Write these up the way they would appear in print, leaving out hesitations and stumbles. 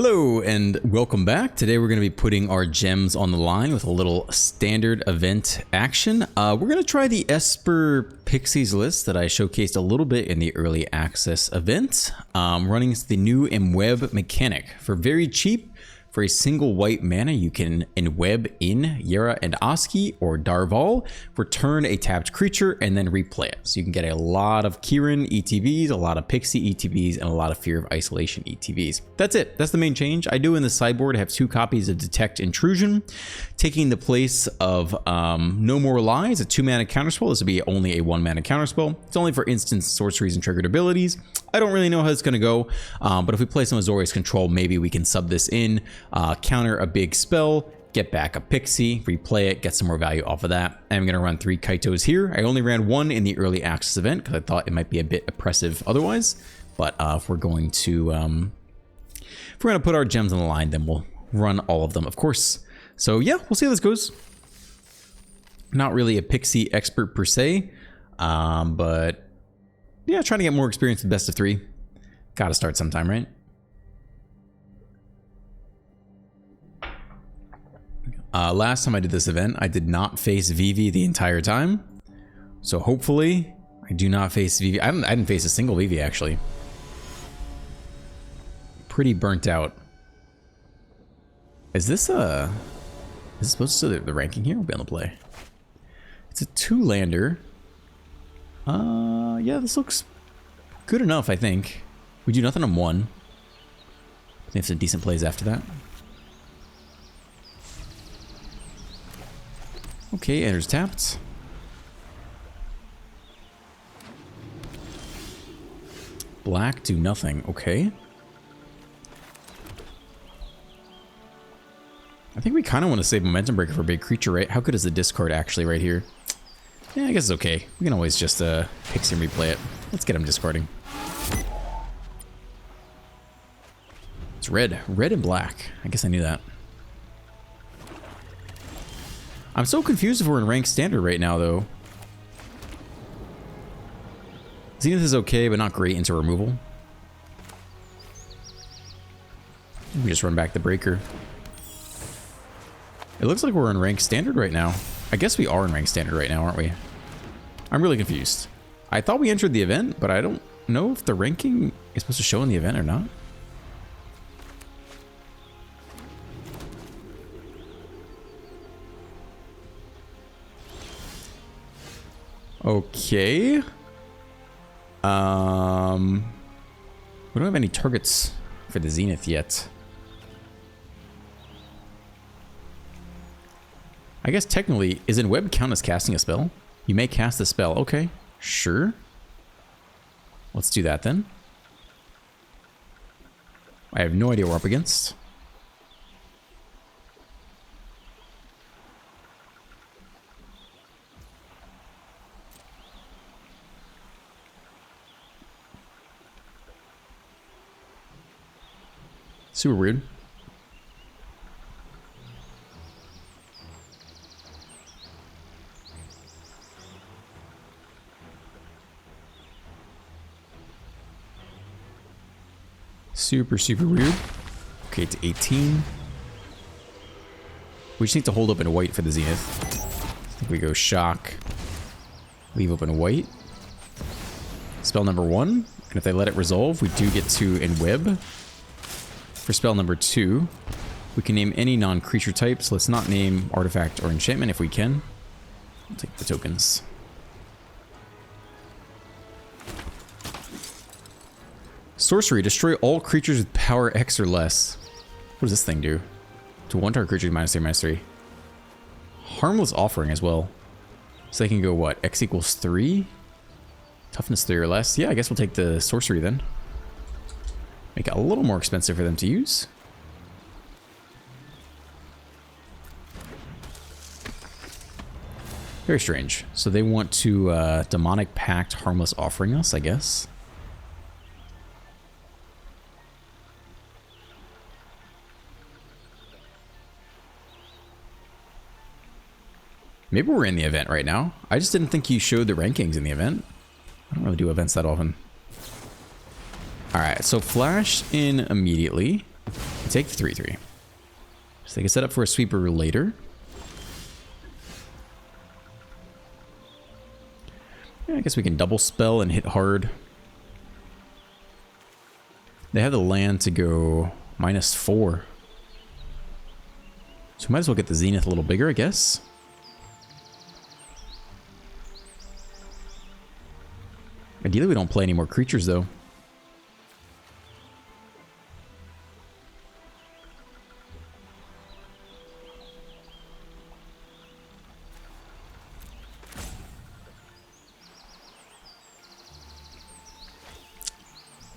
Hello and welcome back. Today we're going to be putting our gems on the line with a little standard event action. We're going to try the Esper Pixies list that I showcased a little bit in the early access event. Running the new Enweb mechanic. For very cheap, for a single white mana, you can Enweb in Yera and Oski or Darval, return a tapped creature, and then replay it. So you can get a lot of Kieran ETBs, a lot of Pixie ETBs, and a lot of Fear of Isolation ETBs. That's it. That's the main change. I do in the sideboard have 2 copies of Detect Intrusion, taking the place of No More Lies, a 2-mana counterspell. This will be only a 1-mana counterspell. It's only for instant sorceries and triggered abilities. I don't really know how it's going to go, but if we play some Azorius Control, maybe we can sub this in, counter a big spell, get back a Pixie, replay it, get some more value off of that. I'm going to run 3 Kaitos here. I only ran 1 in the early access event because I thought it might be a bit oppressive otherwise, but if we're going to put our gems on the line, then we'll run all of them, of course. So yeah, we'll see how this goes. Not really a Pixie expert per se, but yeah, trying to get more experience with best of 3. Gotta start sometime, right? Last time I did this event, I did not face Vivi the entire time. So hopefully I do not face Vivi. I didn't face a single Vivi actually. Pretty burnt out. Is this supposed to the ranking here? We'll be able to play. It's a 2-lander. Yeah, this looks good enough, I think. We do nothing on 1. I think some decent plays after that. Okay, enters tapped. Black, do nothing. Okay. I think we kind of want to save Momentum Breaker for a big creature, right? How good is the discard actually right here? Yeah, I guess it's okay. We can always just Pixie and replay it. Let's get him discarding. It's red. Red and black. I guess I knew that. I'm so confused if we're in ranked standard right now, though. Zenith is okay, but not great into removal. We just run back the breaker. It looks like we're in ranked standard right now. I guess we are in ranked standard right now, aren't we? I'm really confused. I thought we entered the event, but I don't know if the ranking is supposed to show in the event or not. Okay. We don't have any targets for the Zenith yet. I guess technically, is Enweb count as casting a spell? You may cast a spell. Okay, sure. Let's do that then. I have no idea what we're up against. Super weird. Super weird. Okay, to 18. We just need to hold up in white for the Zenith. I think we go shock. Leave open white. Spell number 1. And if they let it resolve, we do get to Enweb. For spell number 2, we can name any non-creature type, so let's not name artifact or enchantment if we can. I'll take the tokens. Sorcery, destroy all creatures with power X or less. What does this thing do? To 1 target creature, -3/-3. Harmless Offering as well. So they can go what? X equals 3? Toughness 3 or less? Yeah, I guess we'll take the sorcery then. Make it a little more expensive for them to use. Very strange. So they want to Demonic Pact Harmless Offering us, I guess. Maybe we're in the event right now. I just didn't think you showed the rankings in the event. I don't really do events that often. Alright, so flash in immediately. Take the 3/3. So they can set up for a sweeper later. Yeah, I guess we can double spell and hit hard. They have the land to go -4. So we might as well get the Zenith a little bigger, I guess. Ideally, we don't play any more creatures, though.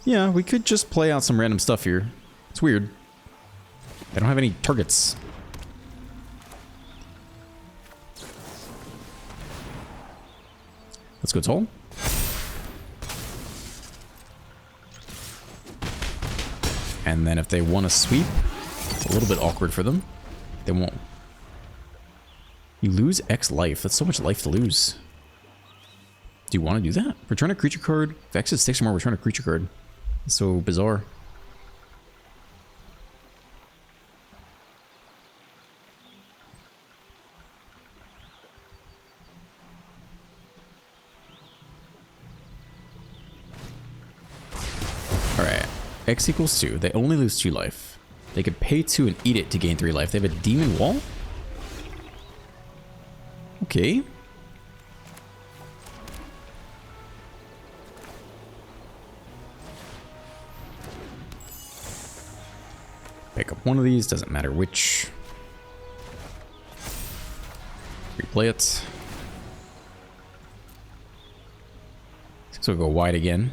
Yeah, we could just play out some random stuff here. It's weird. I don't have any targets. Let's go tall. And then if they want to sweep, it's a little bit awkward for them. They won't. You lose X life. That's so much life to lose. Do you want to do that? Return a creature card. If X is 6 or more, return a creature card. It's so bizarre. Alright. X equals 2. They only lose 2 life. They could pay 2 and eat it to gain 3 life. They have a demon wall? Okay. Pick up one of these, doesn't matter which. Replay it. So we'll go wide again.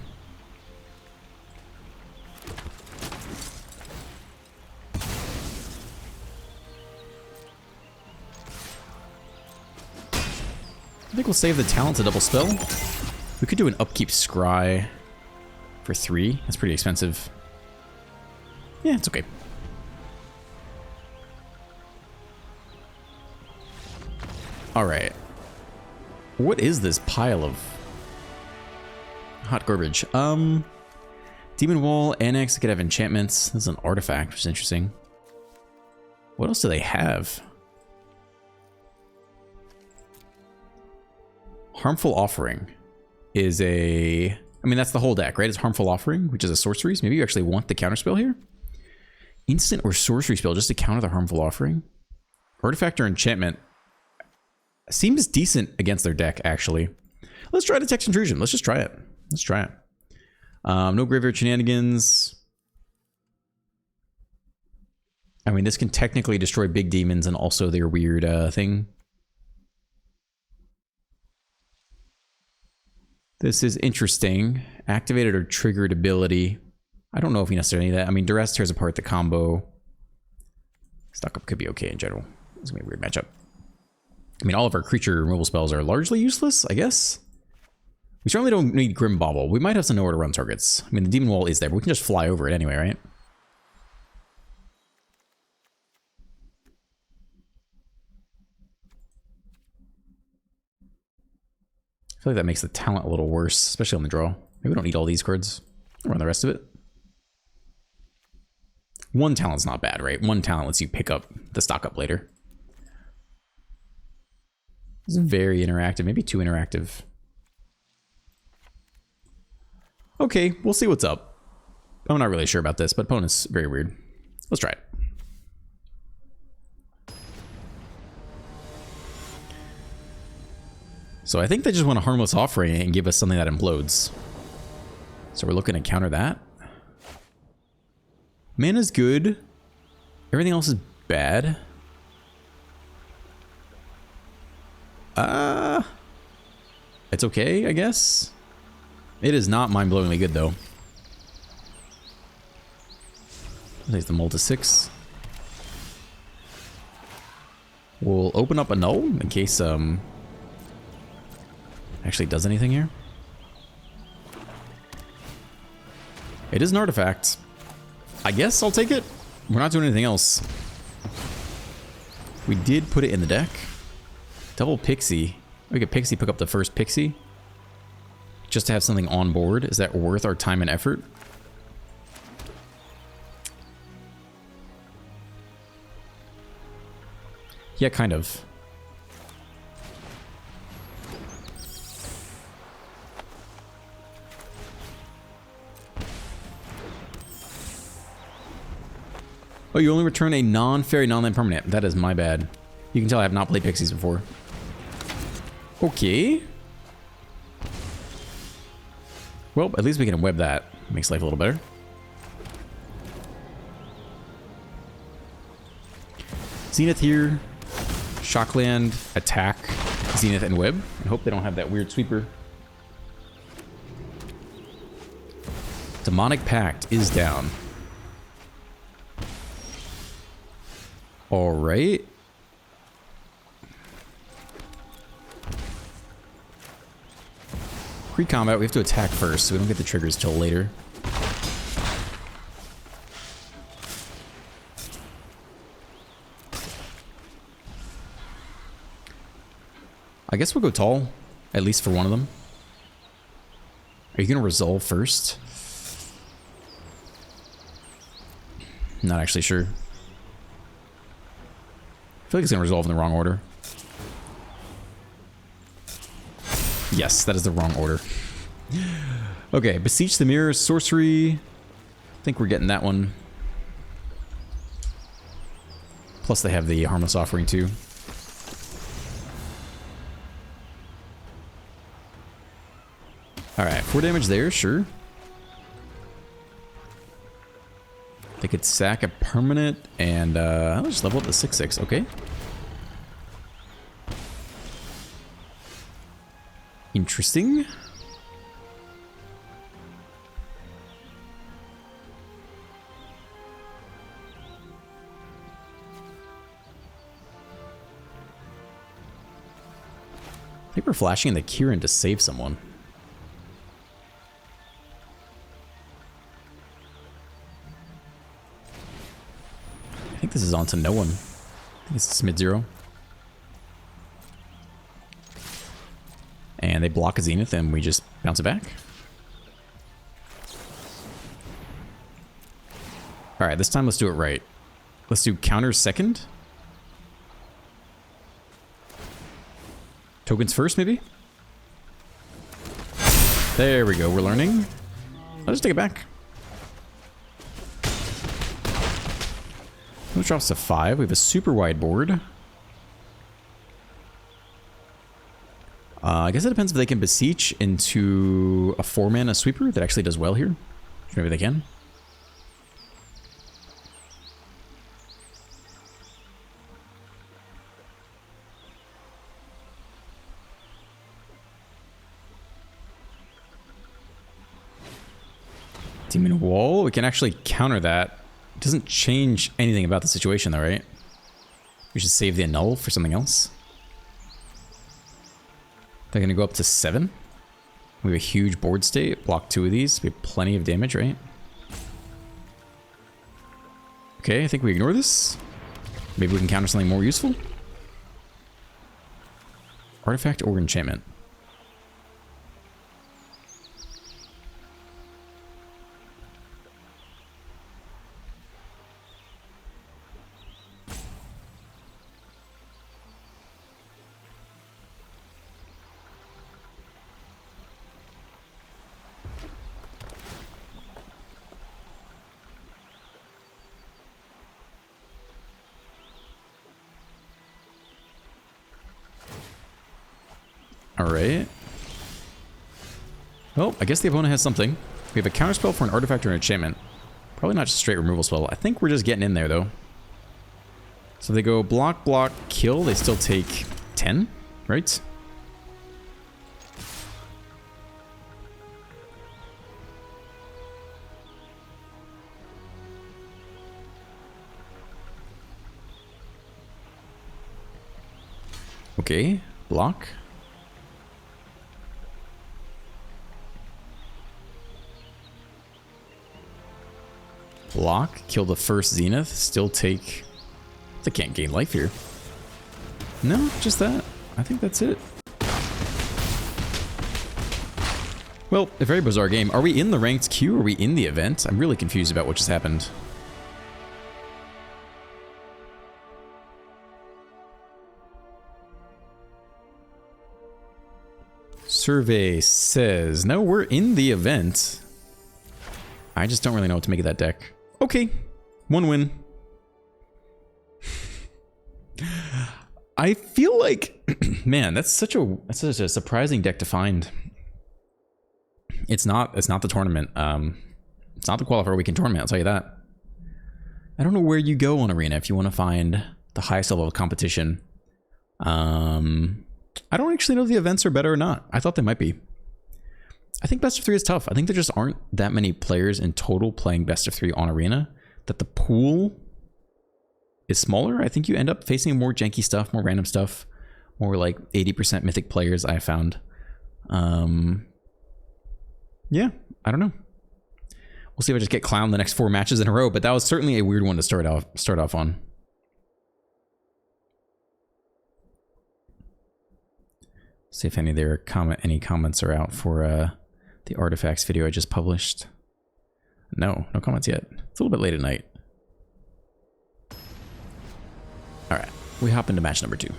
I think we'll save the talent to double spell. We could do an upkeep scry for 3. That's pretty expensive. Yeah, it's okay. Alright. What is this pile of hot garbage? Demon Wall, Annex, could have enchantments. This is an artifact, which is interesting. What else do they have? Harmful Offering is a... I mean, that's the whole deck, right? It's Harmful Offering, which is a sorcery. So maybe you actually want the counterspell here? Instant or sorcery spell just to counter the Harmful Offering? Artifact or enchantment seems decent against their deck, actually. Let's try Detect Intrusion. Let's just try it. Let's try it. No graveyard shenanigans. I mean, this can technically destroy big demons and also their weird thing. This is interesting. Activated or triggered ability. I don't know if you necessarily need that. I mean, Duress tears apart the combo. Stock up could be okay in general. It's gonna be a weird matchup. I mean, all of our creature removal spells are largely useless, I guess. We certainly don't need Grim Bauble. We might have some nowhere to run targets. I mean, the Demon Wall is there, but we can just fly over it anyway, right? I feel like that makes the talent a little worse, especially on the draw. Maybe we don't need all these cards. I'll run the rest of it. One talent's not bad, right? One talent lets you pick up the stock up later. It's very interactive, maybe too interactive. Okay, we'll see what's up. I'm not really sure about this, but opponent's very weird. Let's try it. So I think they just want a Harmless Offering and give us something that implodes. So we're looking to counter that. Mana's good. Everything else is bad. It's okay, I guess. It is not mind-blowingly good, though. There's the Multi 6. We'll open up a null in case actually does anything here. It is an artifact. I guess I'll take it. We're not doing anything else. We did put it in the deck. Double Pixie. We could Pixie pick up the first Pixie. Just to have something on board. Is that worth our time and effort? Yeah, kind of. Oh, you only return a non-fairy, non-land permanent. That is my bad. You can tell I have not played Pixies before. Okay. Well, at least we can web that. Makes life a little better. Zenith here. Shockland, attack, Zenith, and web. I hope they don't have that weird sweeper. Demonic Pact is down. Alright. Pre-combat, we have to attack first, so we don't get the triggers till later. I guess we'll go tall, at least for one of them. Are you going to resolve first? Not actually sure. I feel like it's going to resolve in the wrong order. Yes, that is the wrong order. Okay, Beseech the Mirror, Sorcery. I think we're getting that one. Plus they have the Harmless Offering too. Alright, 4 damage there, sure. They could sack a permanent and I'll just level up the 6/6, okay. Interesting. I think we're flashing the Kieran to save someone. I think this is on to no one. I think it's mid-0. And they block a Zenith and we just bounce it back. Alright, this time let's do it right. Let's do counters second. Tokens first, maybe? There we go, we're learning. I'll just take it back. Which drops to 5. We have a super wide board. I guess it depends if they can beseech into a 4-mana sweeper that actually does well here. Maybe they can. Demon Wall, we can actually counter that. It doesn't change anything about the situation though, right? We should save the annul for something else. They're gonna go up to 7. We have a huge board state. Block 2 of these. We have plenty of damage, right? Okay, I think we ignore this. Maybe we can counter something more useful. Artifact or enchantment. Alright. Well, I guess the opponent has something. We have a counterspell for an artifact or an enchantment. Probably not just straight removal spell. I think we're just getting in there, though. So they go block, block, kill. They still take 10, right? Okay, block. Block, kill the first Zenith, still take... They can't gain life here. No, just that. I think that's it. Well, a very bizarre game. Are we in the ranked queue? Or are we in the event? I'm really confused about what just happened. Survey says, no, we're in the event. I just don't really know what to make of that deck. Okay, 1 win. I feel like, man, that's such a surprising deck to find. It's not the tournament. It's not the qualifier weekend tournament, I'll tell you that. I don't know where you go on Arena if you want to find the highest level of competition. I don't actually know if the events are better or not. I thought they might be. I think best of 3 is tough. I think there just aren't that many players in total playing best of 3 on Arena, that the pool is smaller. I think you end up facing more janky stuff, more random stuff, more like 80% mythic players I found. Yeah, I don't know. We'll see if I just get clowned the next 4 matches in a row, but that was certainly a weird one to start off on. See if any comments are out for the artifacts video I just published. No comments yet. It's a little bit late at night. All right, we hop into match number 2.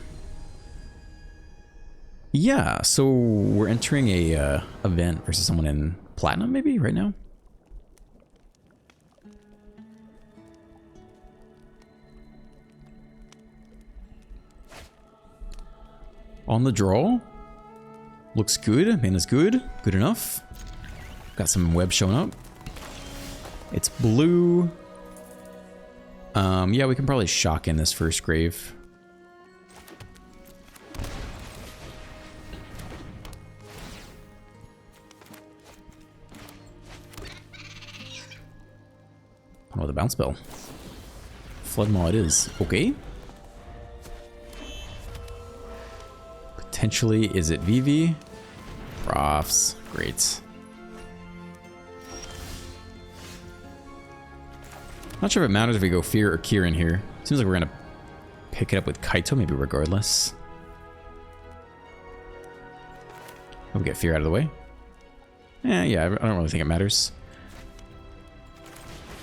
Yeah, so we're entering a event versus someone in Platinum maybe right now. On the draw. Looks good. Mana's good. Good enough. Got some web showing up. It's blue. Yeah, we can probably shock in this first grave. Oh, the bounce spell. Flood Maw it is. Okay. Potentially, is it VV? Profs. Great. Not sure if it matters if we go Fear or Kieran here. Seems like we're gonna pick it up with Kaito, maybe regardless. We'll get Fear out of the way. Yeah, I don't really think it matters.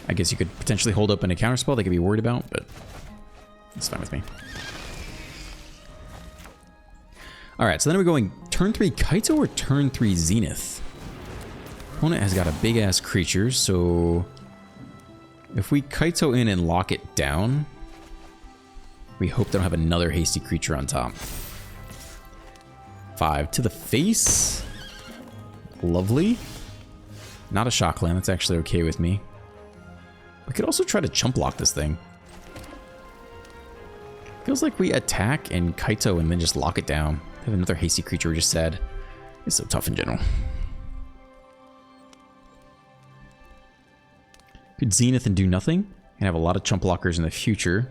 I guess you could potentially hold up in a counterspell they could be worried about, but it's fine with me. Alright, so then we're going turn 3 Kaito or turn 3 Zenith? Opponent has got a big ass creature, so if we Kaito in and lock it down, we hope they don't have another hasty creature on top. 5 to the face. Lovely. Not a shock land, that's actually okay with me. We could also try to chump block this thing. Feels like we attack and Kaito and then just lock it down. Have another hasty creature we just said. It's so tough in general. Could Zenith and do nothing and have a lot of chump blockers in the future.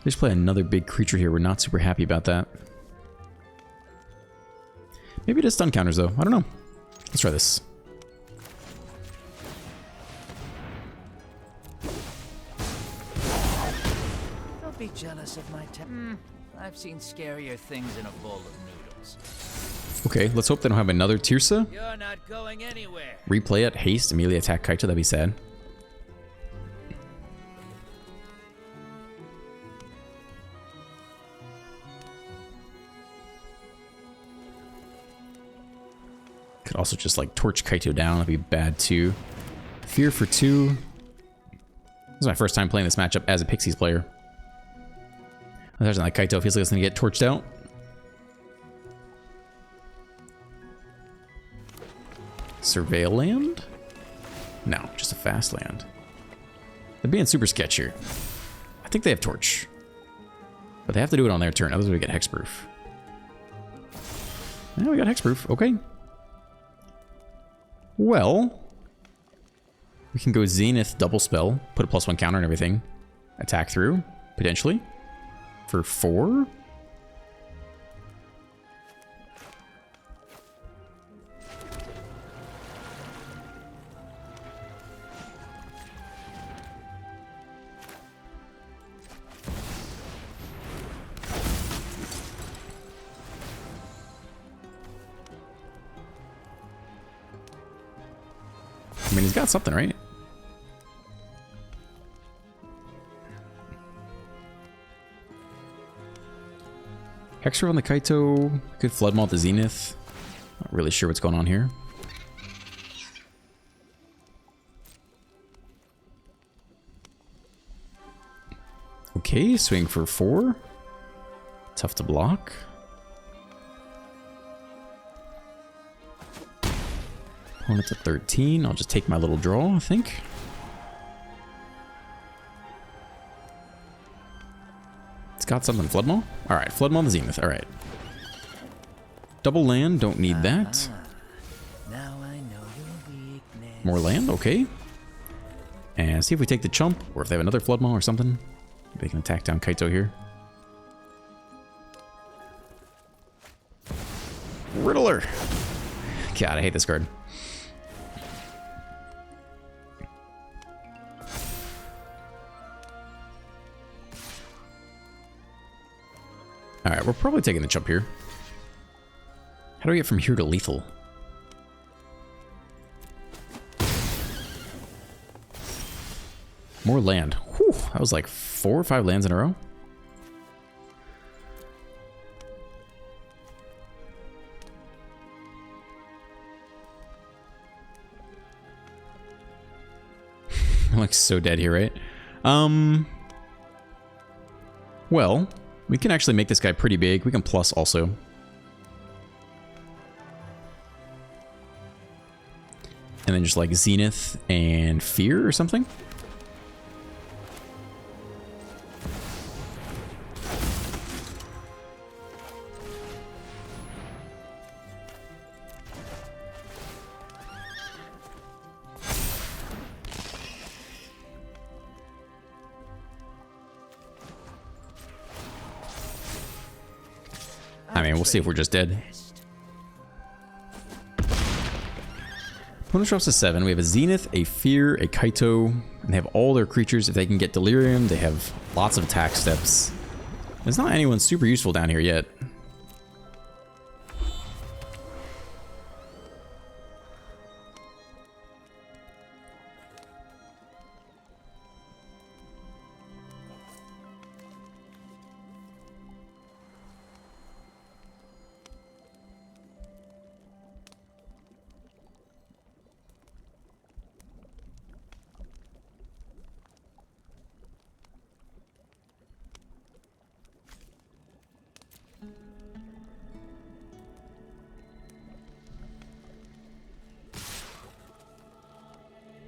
Just play another big creature here. We're not super happy about that. Maybe it is stun counters though. I don't know. Let's try this. Don't be jealous of my I've seen scarier things in a bowl of noodles. Okay, let's hope they don't have another Tirsa. You're not going anywhere. Replay it, haste, immediately attack Kaito, that'd be sad. Could also just like torch Kaito down, that'd be bad too. Fear for 2. This is my first time playing this matchup as a Pixies player. There's like Kaito feels like it's gonna get torched out. Surveil land? No, just a fast land. They're being super sketchy here. I think they have torch. But they have to do it on their turn, otherwise we get hexproof. Yeah, we got hexproof, okay. Well, we can go Zenith double spell, put a +1 counter and everything. Attack through, potentially. For 4? I mean, he's got something, right? Hexer on the Kaito. Could Flood Maul the Zenith. Not really sure what's going on here. Okay, swing for 4. Tough to block. Opponent's at 13. I'll just take my little draw, I think. It's got something. Flood Maul? Alright, Flood Maul the Zenith. Alright. Double land, don't need that. Now I know your weakness. More land, okay. And see if we take the chump, or if they have another Flood Maul or something. They can attack down Kaito here. Riddler! God, I hate this card. Alright, we're probably taking the chump here. How do we get from here to lethal? More land. Whew, that was like 4 or 5 lands in a row. I'm like so dead here, right? Well, we can actually make this guy pretty big. We can plus also. And then just like Zenith and Fear or something. I mean, we'll see if we're just dead. Opponent drops a 7. We have a Zenith, a Fear, a Kaito, and they have all their creatures. If they can get Delirium, they have lots of attack steps. There's not anyone super useful down here yet.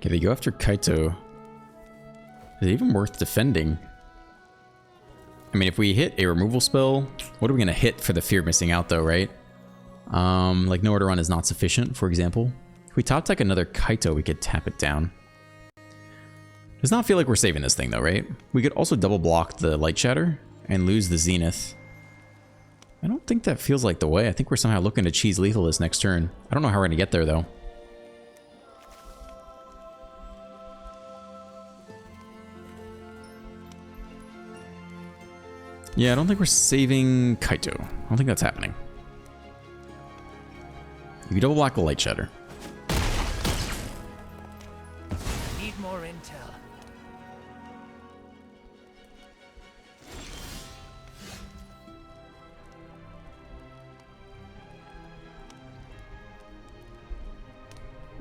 Okay, they go after Kaito. Is it even worth defending? I mean, if we hit a removal spell, what are we going to hit for the Fear missing out though, right? Like nowhere to run is not sufficient, for example. If we top deck another Kaito, we could tap it down. Does not feel like we're saving this thing though, right? We could also double block the Light Shatter and lose the Zenith. I don't think that feels like the way. I think we're somehow looking to cheese lethal this next turn. I don't know how we're going to get there though. Yeah, I don't think we're saving Kaito. I don't think that's happening. You can double block the Light Shatter. Need more intel.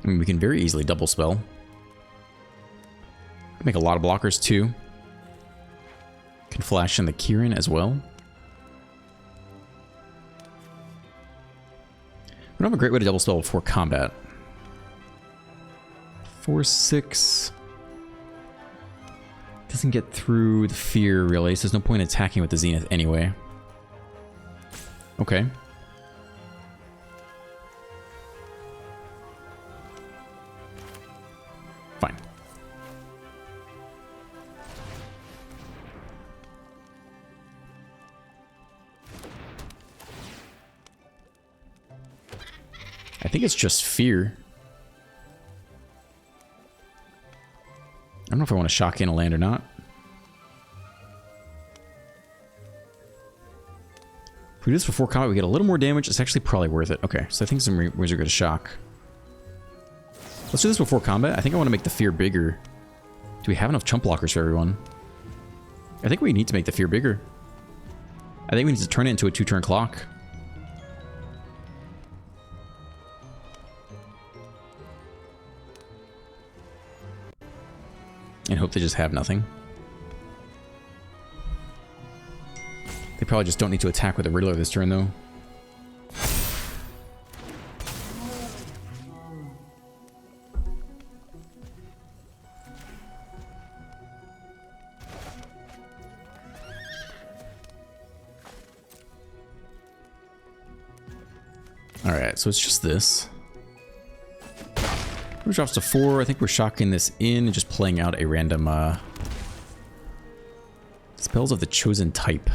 I mean, we can very easily double spell. Make a lot of blockers too. Can flash in the Kirin as well. We don't have a great way to double spell before combat. 4/6 doesn't get through the Fear really, so there's no point attacking with the Zenith anyway. Okay. Fine. I think it's just Fear. I don't know if I want to shock in a land or not. If we do this before combat, we get a little more damage. It's actually probably worth it. Okay, so I think some wizards are going to shock. Let's do this before combat. I think I want to make the Fear bigger. Do we have enough chump blockers for everyone? I think we need to make the Fear bigger. I think we need to turn it into a 2-turn clock. And hope they just have nothing. They probably just don't need to attack with a Riddler this turn, though. Alright, so it's just this. Which drops to 4. I think we're shocking this in and just playing out a random spells of the chosen type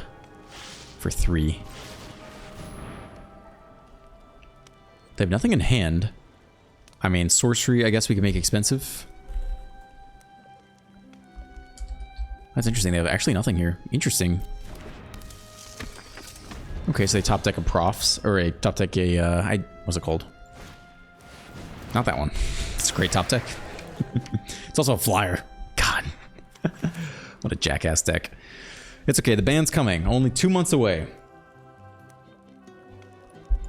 for 3. They have nothing in hand. I mean, sorcery, I guess we can make expensive. That's interesting. They have actually nothing here. Interesting. Okay, so they top deck a Profs, or a top deck a, what's it called? Not that one. It's a great top deck. It's also a flyer. God. What a jackass deck. It's okay, the ban's coming. Only 2 months away.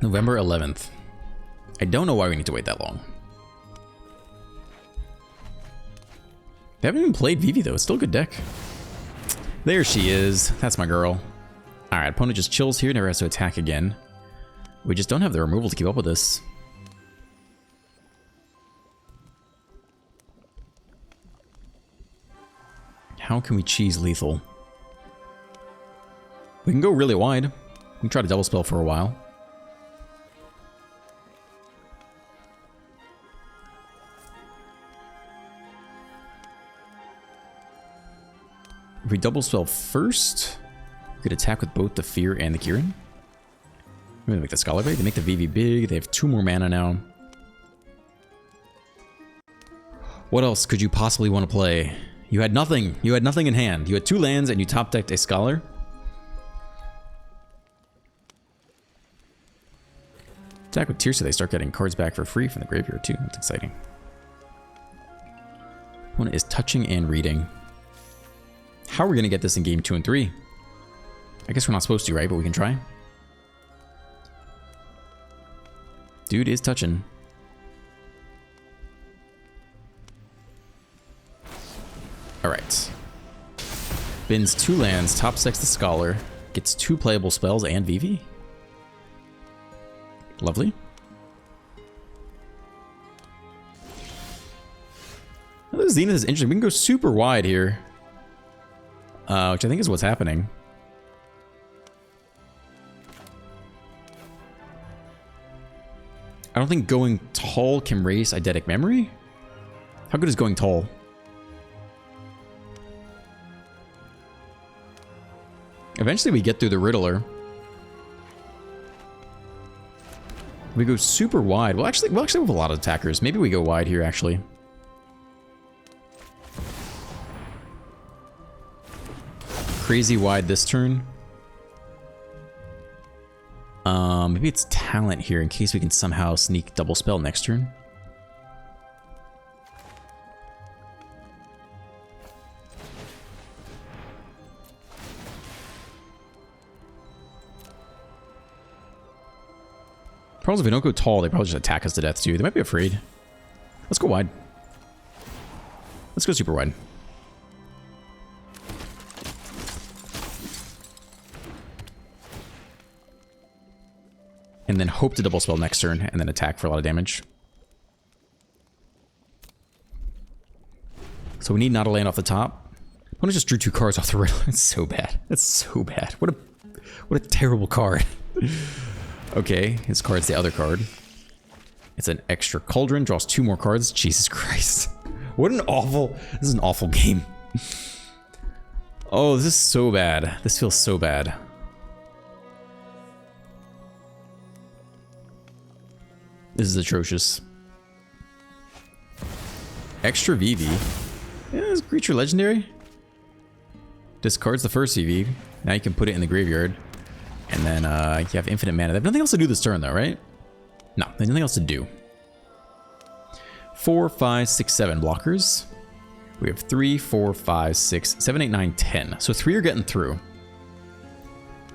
November 11th. I don't know why we need to wait that long. They haven't even played Vivi though. It's still a good deck. There she is. That's my girl. Alright, opponent just chills here, never has to attack again. We just don't have the removal to keep up with this. How can we cheese lethal? We can go really wide. We can try to double spell for a while. If we double spell first, we could attack with both the Fear and the Kieran. I'm gonna make the Scholar big. They make the VV big. They have 2 more mana now. What else could you possibly want to play? You had nothing. You had nothing in hand. You had 2 lands and you top decked a Scholar. Attack with Tears so they start getting cards back for free from the graveyard too. That's exciting. One is touching and reading. How are we going to get this in game 2 and 3? I guess we're not supposed to, right? But we can try. Dude is touching. Alright. Bins 2 lands, top decks the Scholar, gets 2 playable spells and VV. Lovely. Well, this Zenith is interesting. We can go super wide here. Which I think is what's happening. I don't think going tall can raise Eidetic Memory. How good is going tall? Eventually we get through the Riddler. We go super wide. We'll actually have a lot of attackers. Maybe we go wide here, actually. Crazy wide this turn. Maybe it's talent here in case we can somehow sneak double spell next turn. Problem is if we don't go tall, they probably just attack us to death too. They might be afraid. Let's go wide. Let's go super wide. And then hope to double spell next turn and then attack for a lot of damage. So we need not a land off the top. I just drew 2 cards off the riddle. It's so bad. That's so bad. What a terrible card. Okay, his card's the other card. It's an extra Cauldron, draws 2 more cards. Jesus Christ. What an awful... This is an awful game. Oh, this is so bad. This feels so bad. This is atrocious. Extra VV. Yeah, is creature legendary? Discards the first VV. Now you can put it in the graveyard. And then you have infinite mana. They have nothing else to do this turn though, right? No, there's nothing else to do. 4, 5, 6, 7 blockers. We have 3, 4, 5, 6, 7, 8, 9, 10. So 3 are getting through.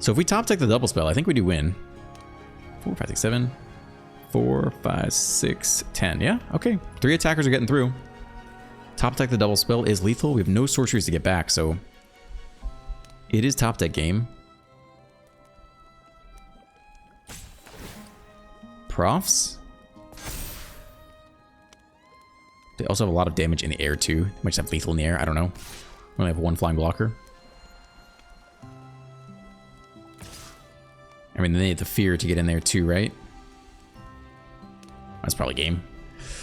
So if we top deck the double spell, I think we do win. 4, 5, 6, 7. 4, 5, 6, 10. Yeah, okay. 3 attackers are getting through. Top deck the double spell is lethal. We have no sorceries to get back, so it is top deck game. Profs. They also have a lot of damage in the air too. They might just have lethal in the air. I don't know. We only have 1 flying blocker. I mean, they need the fear to get in there too, right? That's probably game.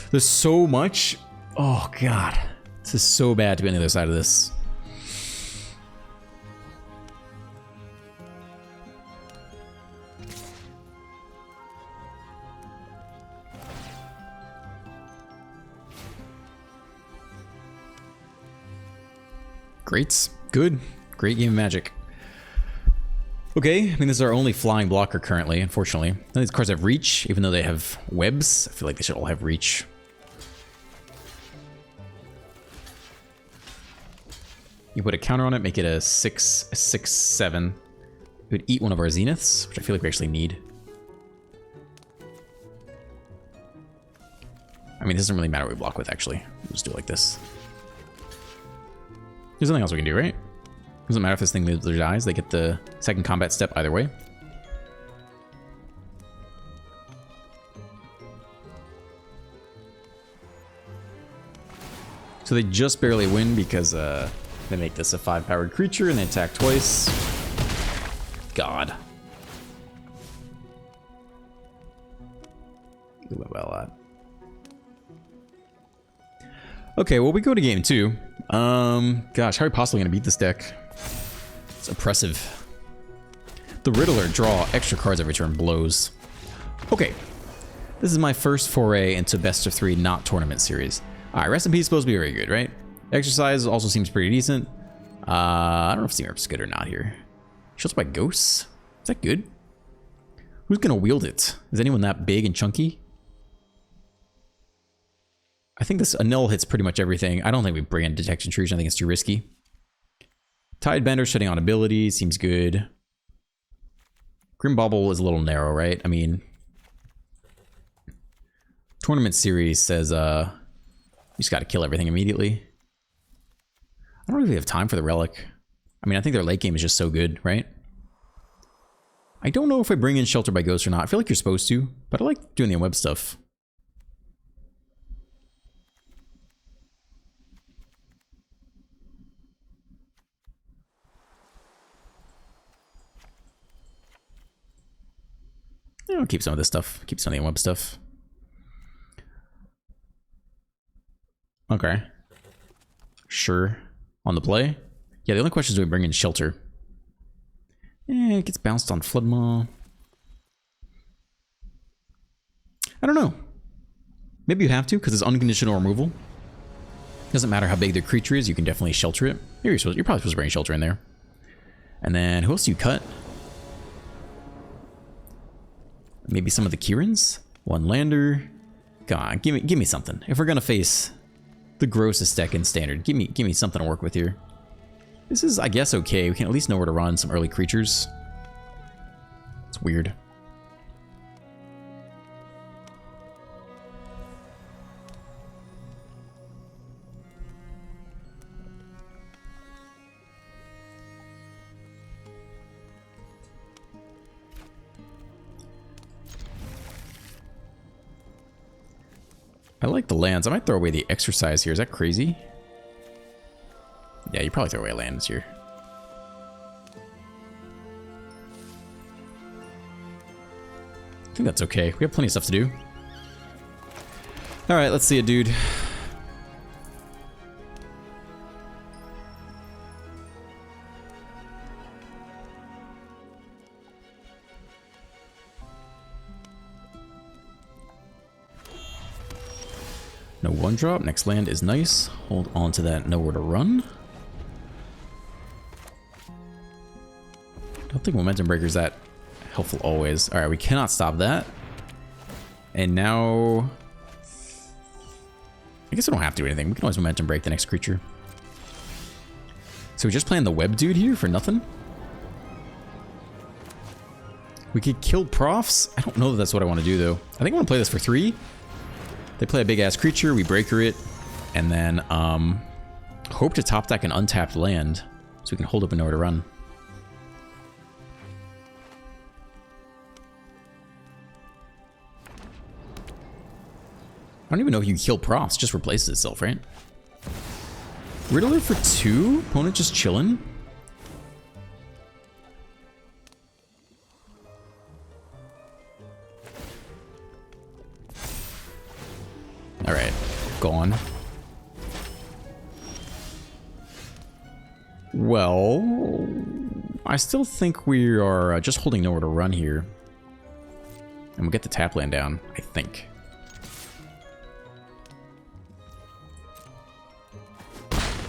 There's so much. Oh, God. This is so bad to be on the other side of this. Great. Good. Great game of Magic. Okay, I mean, this is our only flying blocker currently, unfortunately. None of these cards have reach, even though they have webs. I feel like they should all have reach. You put a counter on it, make it a 6, 6, 7. It would eat one of our zeniths, which I feel like we actually need. I mean, this doesn't really matter what we block with, actually. We'll just do it like this. There's nothing else we can do, right? Doesn't matter if this thing lives or dies. They get the second combat step either way. So they just barely win because they make this a 5-powered creature and they attack twice. God. Okay, well, we go to game 2. Gosh, how are we possibly going to beat this deck? It's oppressive. The Riddler, draw extra cards every turn, blows. Okay, this is my first foray into best of 3 not tournament series. Alright, Rest in Peace is supposed to be very good, right? Exercise also seems pretty decent. I don't know if Steam Rep's good or not here. Shelter by Ghosts? Is that good? Who's going to wield it? Is anyone that big and chunky? I think this Anil hits pretty much everything. I don't think we bring in Detection Intrusion. I think it's too risky. Tidebender shutting on ability seems good. Grim Bauble is a little narrow, right? I mean, Tournament Series says you just got to kill everything immediately. I don't really have time for the Relic. I mean, I think their late game is just so good, right? I don't know if I bring in Shelter by Ghost or not. I feel like you're supposed to, but I like doing the Enweb stuff. I'll keep some of this stuff. Keep some of the web stuff. Okay. Sure. On the play? Yeah, the only question is do we bring in Shelter? It gets bounced on Floodmaw. I don't know. Maybe you have to, because it's unconditional removal. Doesn't matter how big the creature is, you can definitely Shelter it. Maybe you're probably supposed to bring Shelter in there. And then, who else do you cut? Maybe some of the Kirans? One lander. God, give me something. If we're gonna face the grossest deck in Standard, give me something to work with here. This is, I guess, okay. We can at least know where to run some early creatures. It's weird. I like the lands. I might throw away the exercise here. Is that crazy? Yeah, you probably throw away lands here. I think that's okay. We have plenty of stuff to do. Alright, let's see it, dude. No 1-drop. Next land is nice. Hold on to that. Nowhere to run. I don't think Momentum Breaker is that helpful always. Alright, we cannot stop that. And now... I guess we don't have to do anything. We can always Momentum Break the next creature. So we're just playing the Web Dude here for nothing? We could kill profs. I don't know that that's what I want to do, though. I think I want to play this for 3. They play a big-ass creature, we breaker it, and then hope to top deck an untapped land so we can hold up and nowhere to run. I don't even know if you kill profs, just replaces itself, right? Riddler for 2? Opponent just chilling? Alright, gone. Well, I still think we are just holding nowhere to run here. And we'll get the tap land down, I think.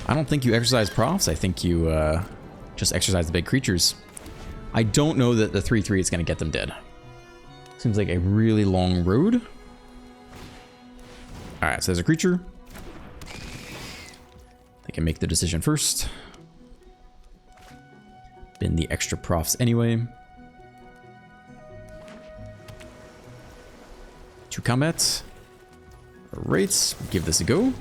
I don't think you exercise profs. I think you just exercise the big creatures. I don't know that the 3/3 is going to get them dead. Seems like a really long road. Alright, so there's a creature. They can make the decision first. Bin the extra profs anyway. 2 combats. Alright, give this a go.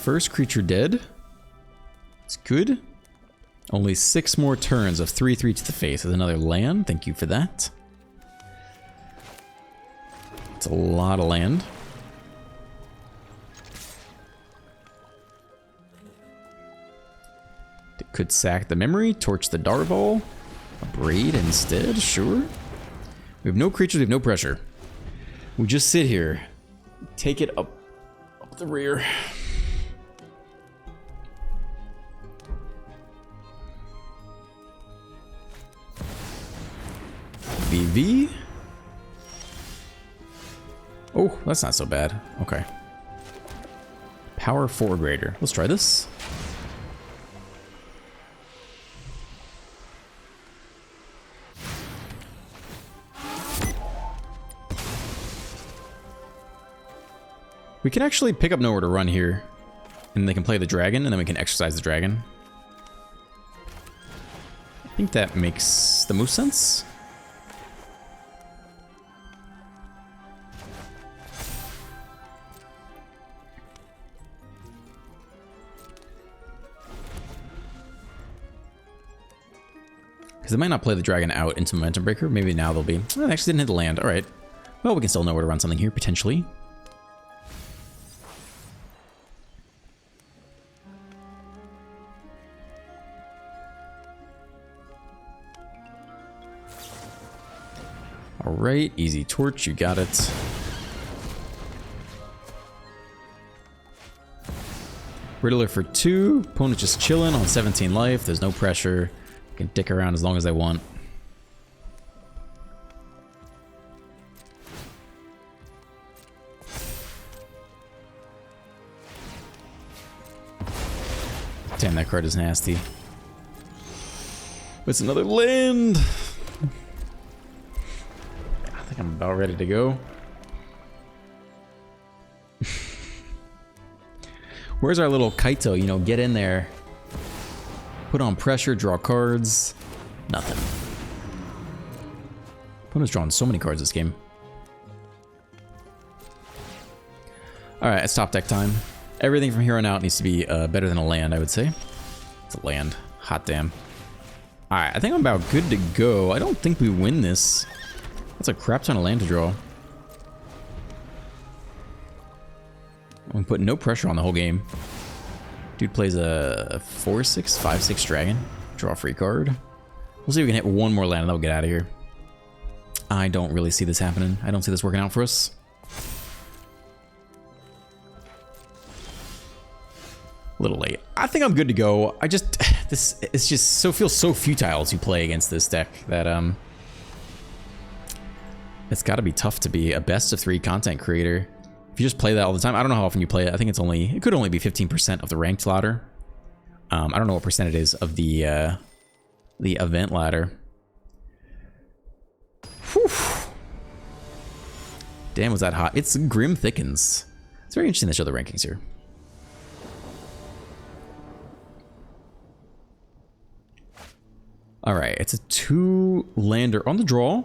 First creature dead. It's good. Only 6 more turns of 3/3 to the face with another land. Thank you for that. It's a lot of land. It could sack the memory, torch the Darval, a braid instead, sure. We have no creatures, we have no pressure. We just sit here, take it up the rear. VV. Oh, that's not so bad. Okay. Power 4 greater. Let's try this. We can actually pick up nowhere to run here. And they can play the dragon, and then we can exercise the dragon. I think that makes the most sense. Because they might not play the dragon out into Momentum Breaker. Maybe now they'll be... Oh, they actually didn't hit the land. Alright. Well, we can still know where to run something here, potentially. Alright, easy torch, you got it. Riddler for 2. Opponent just chilling on 17 life. There's no pressure. Can dick around as long as I want. Damn, that card is nasty. It's another land. I think I'm about ready to go. Where's our little Kaito? You know, get in there. Put on pressure, draw cards. Nothing. Opponent's drawn so many cards this game. Alright, it's top deck time. Everything from here on out needs to be better than a land, I would say. It's a land. Hot damn. Alright, I think I'm about good to go. I don't think we win this. That's a crap ton of land to draw. We put no pressure on the whole game. Dude plays a 4/6, 5/6 dragon. Draw a free card. We'll see if we can hit one more land and then we'll get out of here. I don't really see this happening. I don't see this working out for us. A little late. I think I'm good to go. I just... This is just feels so futile to play against this deck that it's got to be tough to be a best of 3 content creator. If you just play that all the time, I don't know how often you play it. I think it could only be 15% of the ranked ladder. I don't know what percent it is of the event ladder. Whew. Damn, was that hot. It's Grim Thickens. It's very interesting to show the rankings here. Alright, it's a 2-lander on the draw.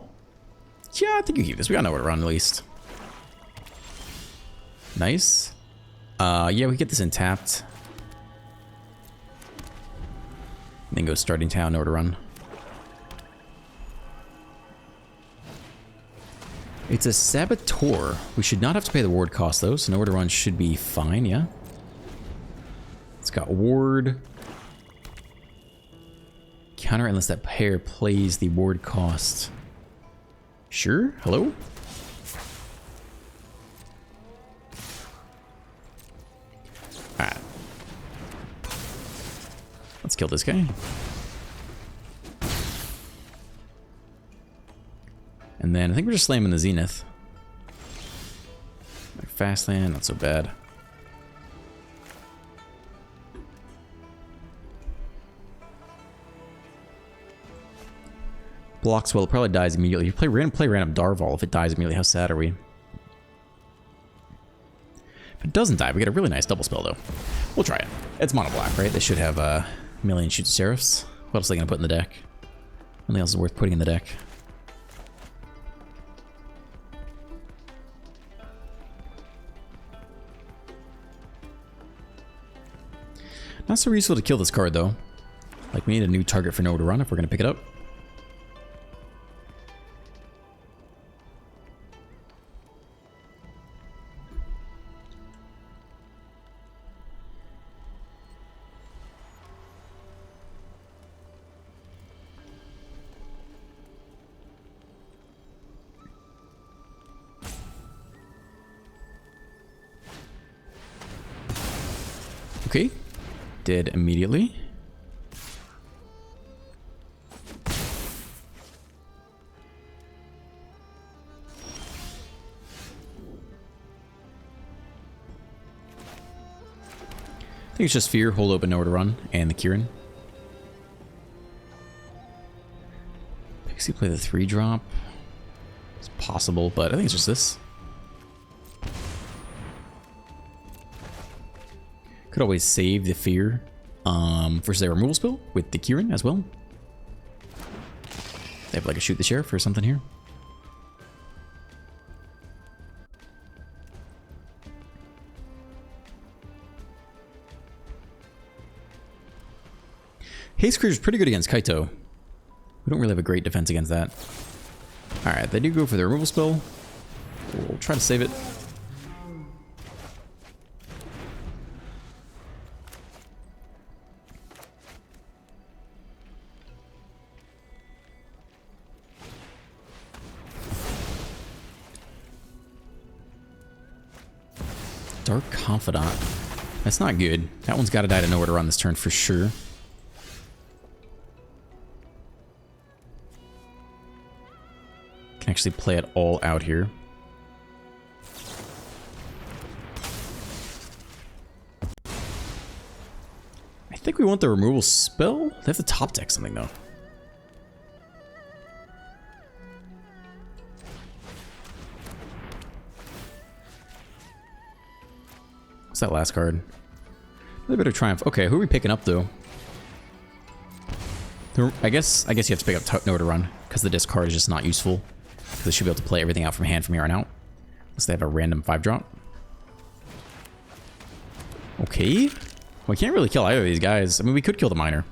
Yeah, I think you keep this. We got nowhere to run at least. Nice. Yeah, we get this in tapped. Then go starting town, nowhere to run. It's a Saboteur. We should not have to pay the ward cost though, so nowhere to run should be fine, yeah. It's got ward. Counter unless that pair plays the ward cost. Sure, hello? Alright. Let's kill this guy. And then I think we're just slamming the Zenith. Like fast land, not so bad. Blocks well, it probably dies immediately. You play random Darval. If it dies immediately, how sad are we? If it doesn't die, we get a really nice double spell though. We'll try it. It's mono black, right? They should have a million shoots of Seraphs. What else are they gonna put in the deck? Nothing else is worth putting in the deck. Not so useful to kill this card though. Like we need a new target for nowhere to run if we're gonna pick it up. Okay, dead immediately. I think it's just Fear, hold open, nowhere to run, and the Kieran. Pixie play the 3-drop. It's possible, but I think it's just this. Could always save the Fear versus a removal spell with the Kieran as well. They have like a shoot the sheriff or something here. Haste Creature is pretty good against Kaito. We don't really have a great defense against that. Alright, they do go for the removal spell. We'll try to save it. Dark Confidant. That's not good. That one's got to die to nowhere to run this turn for sure. Can actually play it all out here. I think we want the removal spell. They have to top deck something though. What's that last card? A little bit of Triumph. Okay, who are we picking up though? I guess you have to pick up nowhere to run because the discard is just not useful. They should be able to play everything out from hand from here on out. Unless they have a random 5-drop. Okay. Well, we can't really kill either of these guys. I mean, we could kill the miner.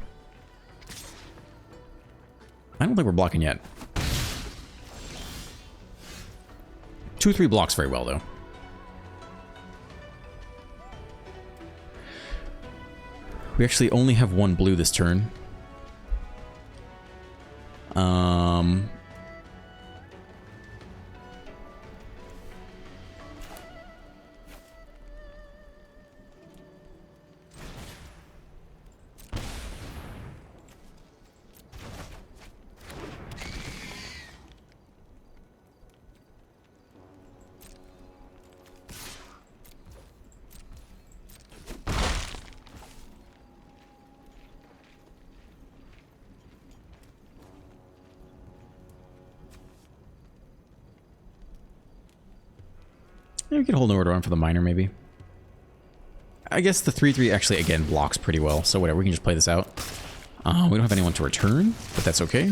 I don't think we're blocking yet. 2-3 blocks very well, though. We actually only have 1 blue this turn. Yeah, we could hold Order on for the minor, maybe. I guess the 3/3 actually, again, blocks pretty well. So whatever, we can just play this out. We don't have anyone to return, but that's okay.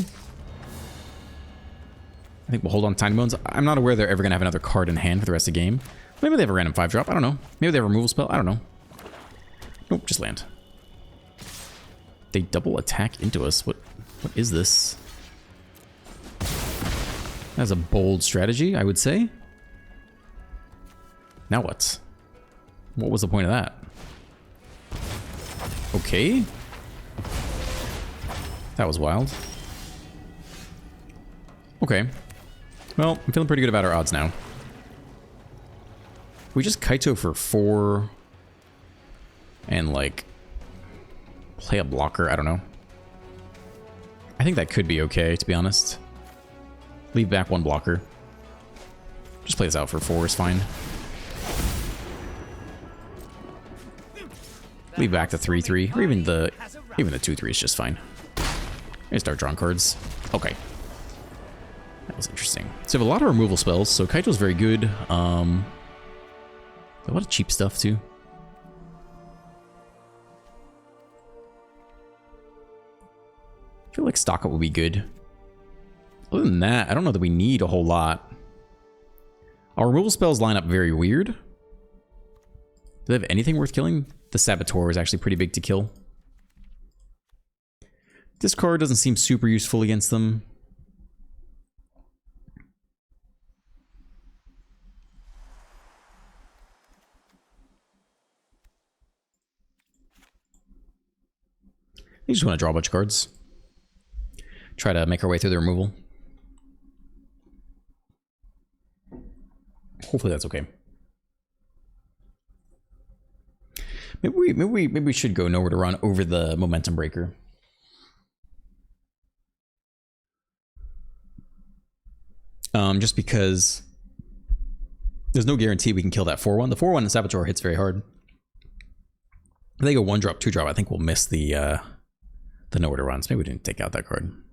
I think we'll hold on to Tiny Bones. I'm not aware they're ever going to have another card in hand for the rest of the game. Maybe they have a random 5-drop. I don't know. Maybe they have a removal spell. I don't know. Nope, just land. They double attack into us. What is this? That's a bold strategy, I would say. Now what? What was the point of that? Okay. That was wild. Okay. Well, I'm feeling pretty good about our odds now. We just Kaito for 4 and like play a blocker. I don't know. I think that could be okay, to be honest. Leave back 1 blocker. Just play this out for 4 is fine. Leave back the 3/3, or even the 2/3 is just fine. I start drawing cards. Okay. That was interesting. So we have a lot of removal spells, so Kaito's very good. A lot of cheap stuff too. I feel like stock up would be good. Other than that, I don't know that we need a whole lot. Our removal spells line up very weird. Do they have anything worth killing? The Saboteur is actually pretty big to kill. This card doesn't seem super useful against them. We just want to draw a bunch of cards. Try to make our way through the removal. Hopefully that's okay. Maybe we should go nowhere to run over the momentum breaker. Just because there's no guarantee we can kill that 4/1. The 4/1 in Saboteur hits very hard. If they go 1-drop, 2-drop, I think we'll miss the nowhere to runs. Maybe we didn't take out that card.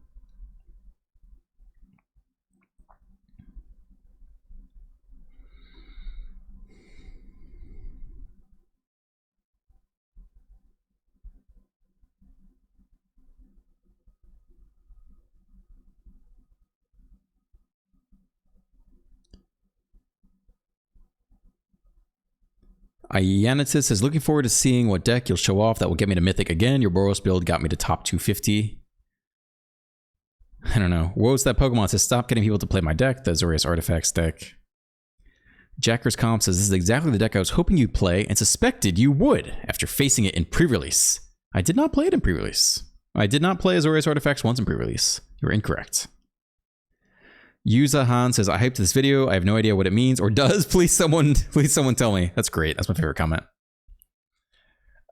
Ianitis says, looking forward to seeing what deck you'll show off that will get me to Mythic again. Your Boros build got me to top 250. I don't know. Woes that Pokemon says, stop getting people to play my deck, the Azorius Artifacts deck. Jacker's Comp says, this is exactly the deck I was hoping you'd play and suspected you would after facing it in pre-release. I did not play it in pre-release. I did not play Azorius Artifacts once in pre-release. You're incorrect. Yuza Han says, I hyped this video. I have no idea what it means or does. Please someone tell me. That's great. That's my favorite comment.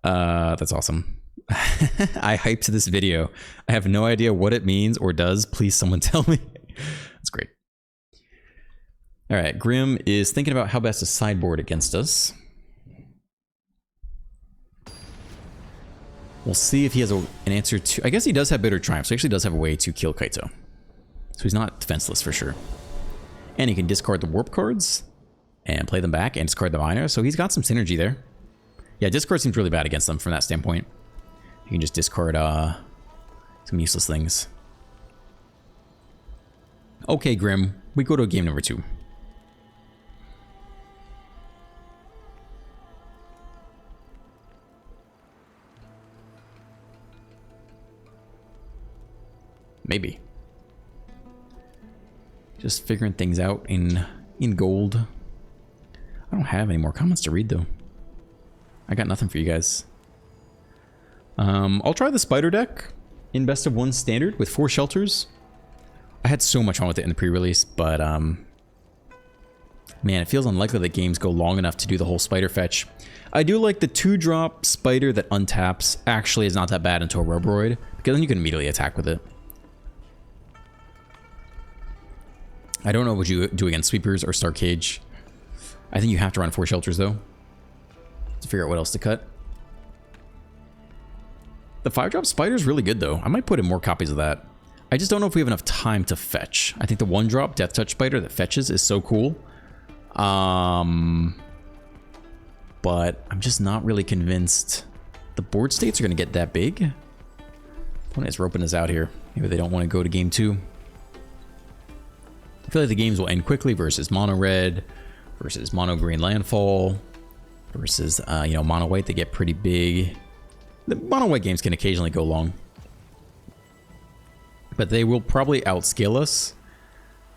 That's awesome. I hyped this video. I have no idea what it means or does. Please someone tell me. That's great. All right. Grim is thinking about how best to sideboard against us. We'll see if he has an answer to... I guess he does have Bitter Triumph, so he actually does have a way to kill Kaito. So he's not defenseless for sure. And he can discard the warp cards and play them back and discard the minor. So he's got some synergy there. Yeah, discard seems really bad against them from that standpoint. You can just discard some useless things. Okay, Grim. We go to game number 2. Maybe. Just figuring things out in gold. I don't have any more comments to read though. I got nothing for you guys. I'll try the spider deck in best of 1 standard with 4 shelters. I had so much fun with it in the pre-release, but man, it feels unlikely that games go long enough to do the whole spider fetch. I do like the 2-drop spider that untaps actually is not that bad into a Roboroid, because then you can immediately attack with it. I don't know what you do against Sweepers or Star Cage. I think you have to run 4 shelters though to figure out what else to cut. The 5-drop spider is really good though. I might put in more copies of that. I just don't know if we have enough time to fetch. I think the 1-drop Death Touch spider that fetches is so cool. But I'm just not really convinced the board states are going to get that big. Opponent is roping us out here. Maybe they don't want to go to game 2. I feel like the games will end quickly versus mono red, versus mono green landfall, versus you know, mono white. They get pretty big. The mono white games can occasionally go long, but they will probably outscale us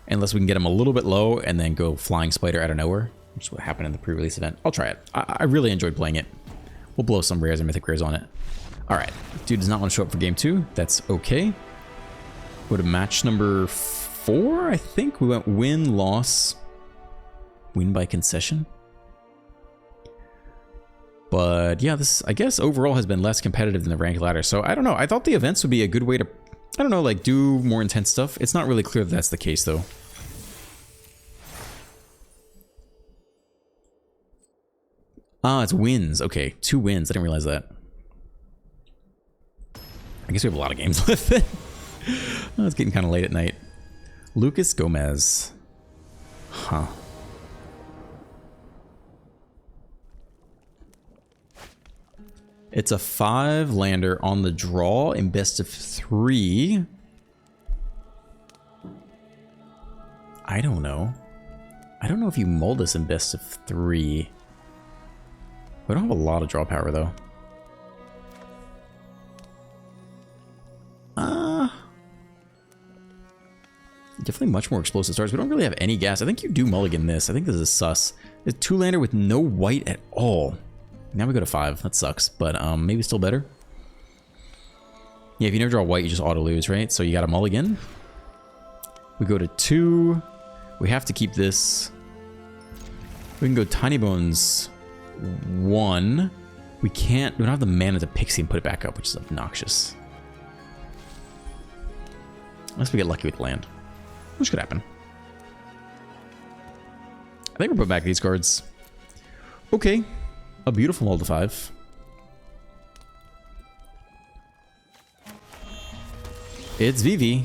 unless we can get them a little bit low and then go flying spider out of nowhere, which is what happened in the pre-release event. I'll try it. I really enjoyed playing it. We'll blow some rares and mythic rares on it. All right, dude does not want to show up for game 2. That's okay. Go to match number 4, I think. We went win, loss, win by concession. But yeah, this, I guess, overall has been less competitive than the rank ladder. So I don't know. I thought the events would be a good way to, I don't know, like do more intense stuff. It's not really clear that that's the case, though. Ah, it's wins. Okay, 2 wins. I didn't realize that. I guess we have a lot of games left. Oh, it's getting kind of late at night. Lucas Gomez. Huh. It's a 5-lander on the draw in best of 3. I don't know. I don't know if you mold this in best of 3. We don't have a lot of draw power, though. Definitely much more explosive starts. We don't really have any gas. I think you do mulligan this. I think this is sus. It's 2-lander with no white at all. Now we go to 5. That sucks, but maybe still better. Yeah, if you never draw white, you just auto lose, right? So you got a mulligan. We go to 2. We have to keep this. We can go Tiny Bones 1. We can't. We don't have the mana to pixie and put it back up, which is obnoxious. Unless we get lucky with land, which could happen. I think we'll put back these cards. Okay. A beautiful mold to 5. It's VV.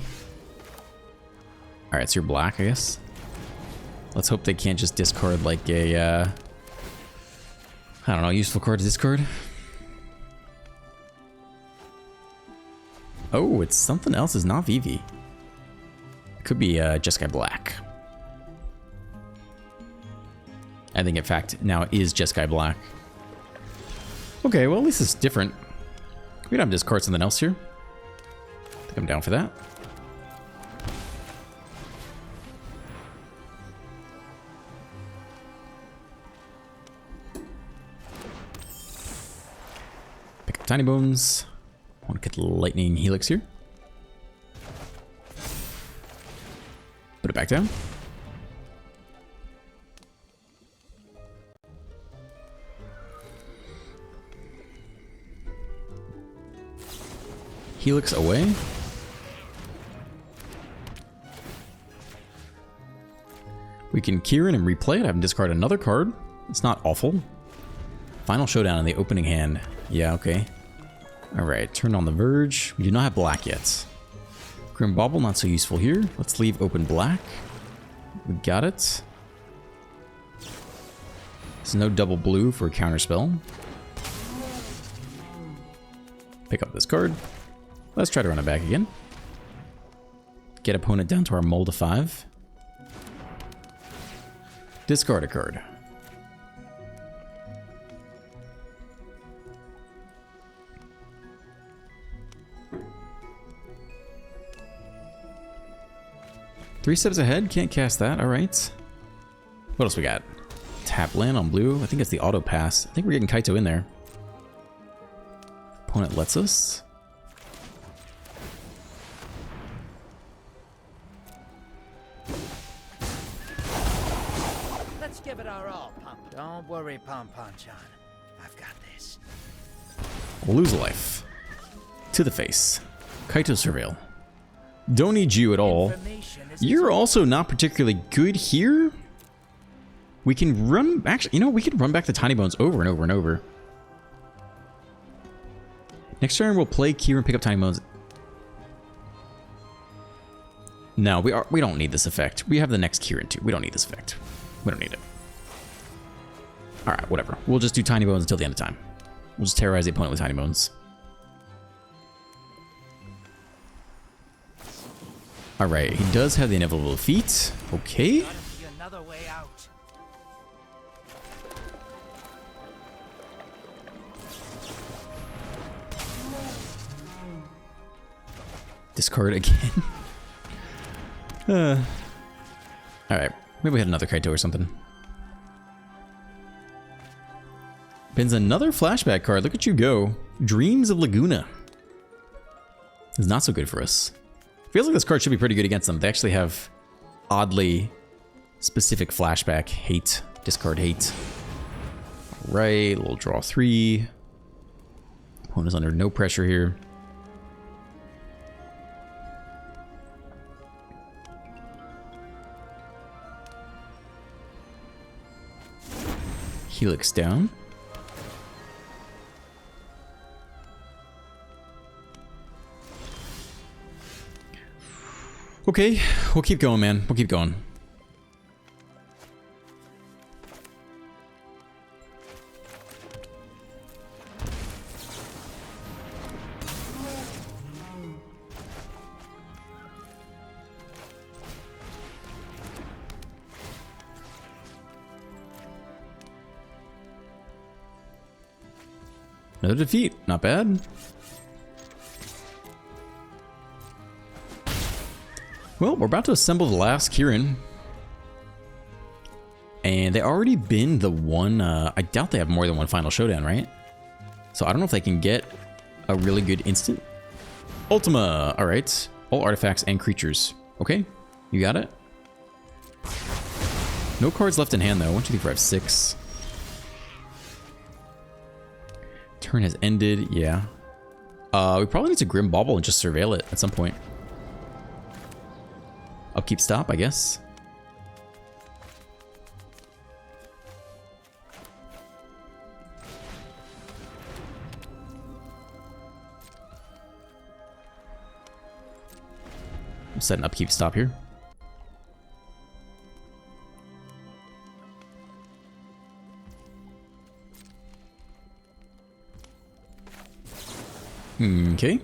Alright, so you're black, I guess. Let's hope they can't just discard like a, I don't know, useful card to discard. Oh, it's something else. It's not VV. It could be Jeskai Black. I think, in fact, now it is Jeskai Black. Okay, well, at least it's different. We don't have to discard something else here. I think I'm down for that. Pick up Tiny Bones. I want to get the Lightning Helix here. Put it back down. Helix away. We can Kieran and replay it. I have to discard another card. It's not awful. Final Showdown in the opening hand. Yeah, okay. Alright, turn on the Verge. We do not have black yet. Grim Bauble, not so useful here. Let's leave open black. We got it. There's no double blue for a counterspell. Pick up this card. Let's try to run it back again. Get opponent down to our mold of 5. Discard a card. Three steps ahead, can't cast that, alright. What else we got? Tap land on blue, I think it's the auto pass. I think we're getting Kaito in there. Opponent lets us. Let's give it our all, Pump. Don't worry, Pom-Pom-chan. I've got this. We'll lose a life. To the face. Kaito Surveil. Don't need you at all. You're also not particularly good here. We can run, actually, you know, we can run back the Tiny Bones over and over and over. Next turn, we'll play Kieran, pick up Tiny Bones. No, we don't need this effect. We have the next Kieran too. We don't need this effect. We don't need it. Alright, whatever. We'll just do Tiny Bones until the end of time. We'll just terrorize the opponent with Tiny Bones. Alright, he does have the inevitable defeat. Okay. Gotta be another way out. Discard again. Alright, maybe we had another Kaito or something. Pins another flashback card. Look at you go. Dreams of Laguna. It's not so good for us. Feels like this card should be pretty good against them. They actually have oddly specific flashback hate. Discard hate. Right, little draw 3. Opponent's under no pressure here. Helix down. Okay, we'll keep going, man. We'll keep going. Another defeat. Not bad. Well, we're about to assemble the last Kirin. And they already been the one, I doubt they have more than one final showdown, right? So I don't know if they can get a really good instant. Ultima! Alright. All artifacts and creatures. Okay, you got it. No cards left in hand though. 1, 2, 3, 4, 5, 6. Turn has ended, yeah. We probably need to Grim Bauble and just surveil it at some point. Upkeep stop, I guess. We'll set an upkeep stop here. Okay.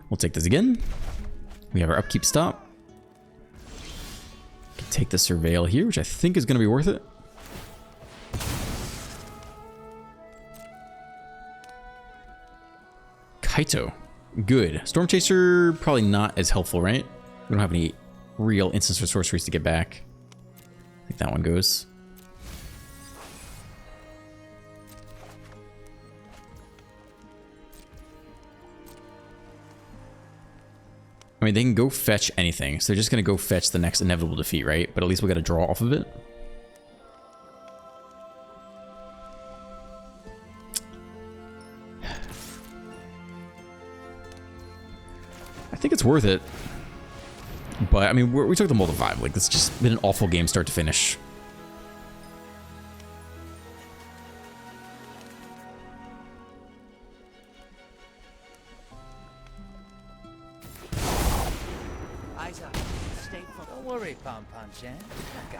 We'll take this again. We have our upkeep stop. Can take the surveil here, which I think is going to be worth it. Kaito. Good. Storm Chaser, probably not as helpful, right? We don't have any real instants or sorceries to get back. I think that one goes. I mean, they can go fetch anything, so they're just going to go fetch the next inevitable defeat, right? But at least we got to draw off of it. I think it's worth it. But, I mean, we took them all to 5. Like, it's just been an awful game start to finish.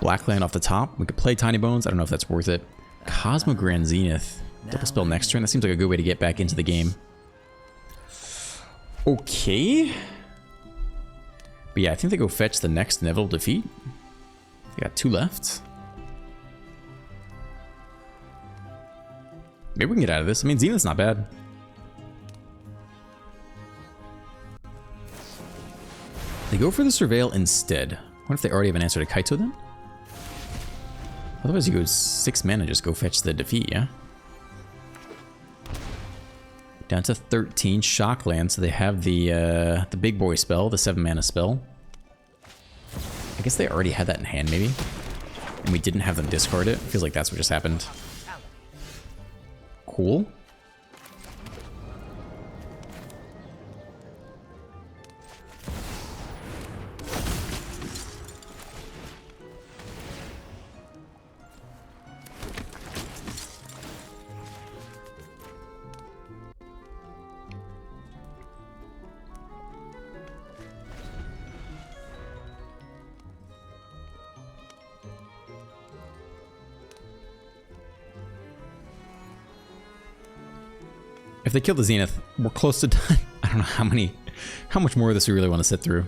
Blackland off the top. We could play Tiny Bones. I don't know if that's worth it. Cosmo Grand Zenith. Double spell next turn. That seems like a good way to get back into the game. Okay. But yeah, I think they go fetch the next inevitable defeat. They got 2 left. Maybe we can get out of this. I mean, Zenith's not bad. They go for the Surveil instead. What if they already have an answer to Kaito then? Otherwise you go 6 mana, just go fetch the defeat, yeah? Down to 13, Shockland, so they have the big boy spell, the 7 mana spell. I guess they already had that in hand, maybe? And we didn't have them discard it. Feels like that's what just happened. Cool. If they kill the Zenith, we're close to done. I don't know how much more of this we really want to sit through.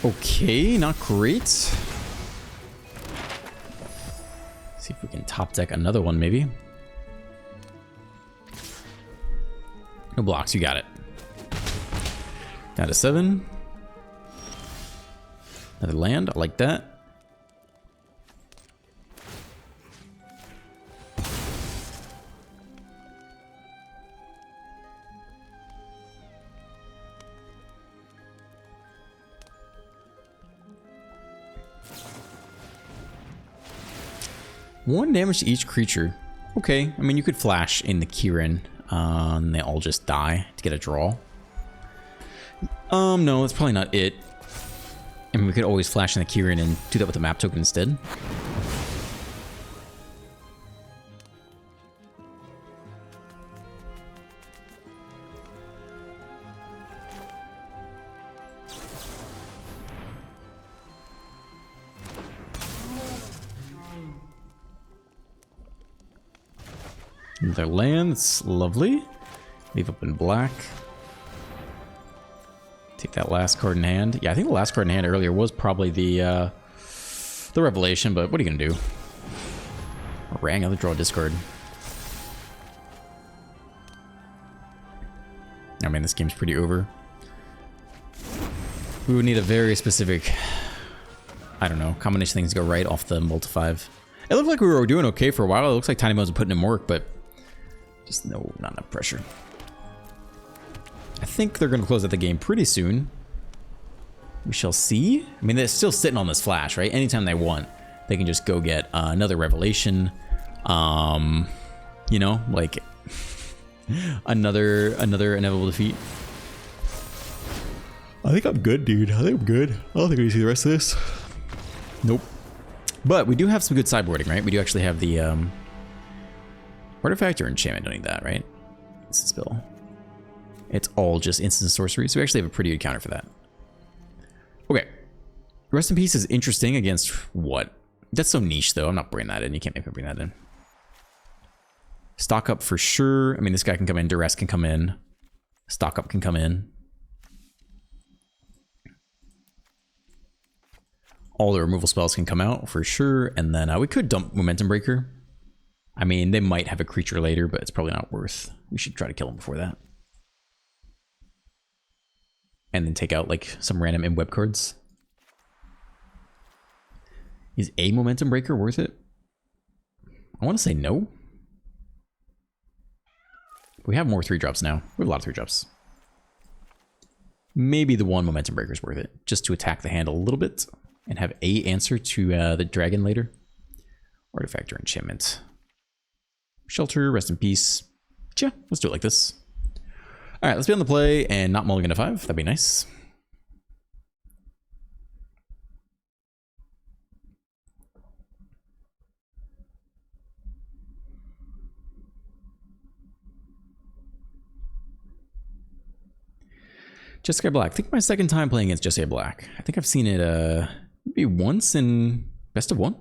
Okay, not great. See if we can top deck another one, maybe. No blocks, you got it. Down to 7. Another land, I like that. One damage to each creature. Okay, I mean, you could flash in the Kieran, and they all just die to get a draw. No, that's probably not it. I mean, we could always flash in the Kieran and do that with the map token instead. Another land, that's lovely. Leave up in black. Take that last card in hand. Yeah, I think the last card in hand earlier was probably the Revelation, but what are you gonna do? Rang, I'll draw a discard. I mean, this game's pretty over. We would need a very specific, I don't know, combination of things to go right off the multi-5. It looked like we were doing okay for a while. It looks like Tiny Bones are putting in work, but just no, not enough pressure. I think they're going to close out the game pretty soon. We shall see. I mean, they're still sitting on this flash, right? Anytime they want, they can just go get another Revelation. You know, like another inevitable defeat. I think I'm good, dude. I think I'm good. I don't think we see the rest of this. Nope. But we do have some good sideboarding, right? We do actually have the artifact or enchantment. Don't need that, right? Instant spell. It's all just instant sorcery, so we actually have a pretty good counter for that. Okay. Rest in Peace is interesting against what? That's so niche, though. I'm not bringing that in. You can't make me bring that in. Stock Up for sure. I mean, this guy can come in. Duress can come in. Stock Up can come in. All the removal spells can come out for sure. And then we could dump Momentum Breaker. I mean, they might have a creature later, but it's probably not worth. We should try to kill him before that. And then take out like some random Enweb cards. Is a Momentum Breaker worth it? I want to say no. We have more 3-drops now. We have a lot of 3-drops. Maybe the one Momentum Breaker is worth it, just to attack the hand a little bit and have a answer to the dragon later. Artifact or enchantment. Shelter, Rest in Peace. Yeah, let's do it like this. All right, let's be on the play and not mulligan to 5. That'd be nice. Jessica Black. I think my second time playing against Jessica Black. I think I've seen it maybe once in best of 1.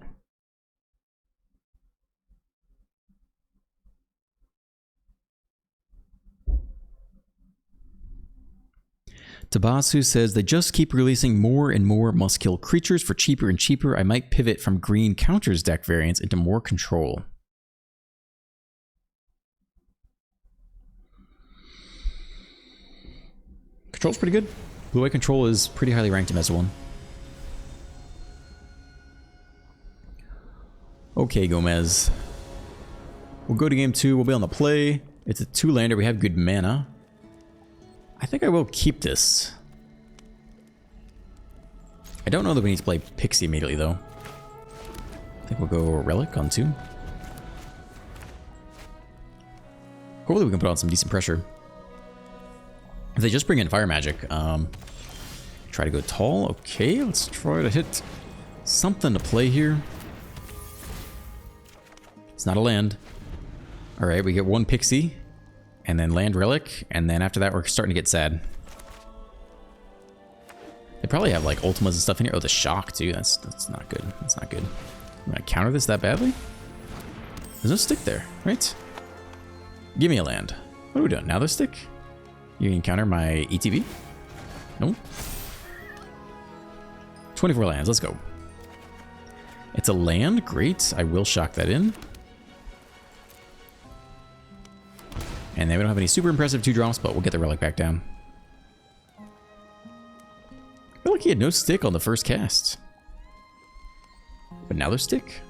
Tabasu says, they just keep releasing more and more must-kill creatures for cheaper and cheaper. I might pivot from green counters deck variants into more control. Control's pretty good. Blue-white control is pretty highly ranked in Mesa 1. Okay, Gomez. We'll go to game 2. We'll be on the play. It's a 2-lander. We have good mana. I think I will keep this. I don't know that we need to play Pixie immediately, though. I think we'll go Relic on 2. Hopefully we can put on some decent pressure. If they just bring in Fire Magic, try to go tall. Okay, let's try to hit something to play here. It's not a land. All right, we get 1 Pixie. and then land Relic, and then after that we're starting to get sad. They probably have like Ultimas and stuff in here. Oh, the Shock too. That's not good. That's not good. I'm gonna counter this that badly? There's no stick there, right? Give me a land. What are we doing? Now there's stick? You can counter my ETB? No. 24 lands. Let's go. It's a land. Great. I will shock that in. And then we don't have any super impressive 2-drops, but we'll get the Relic back down. I feel like he had no stick on the first cast. But now there's stick.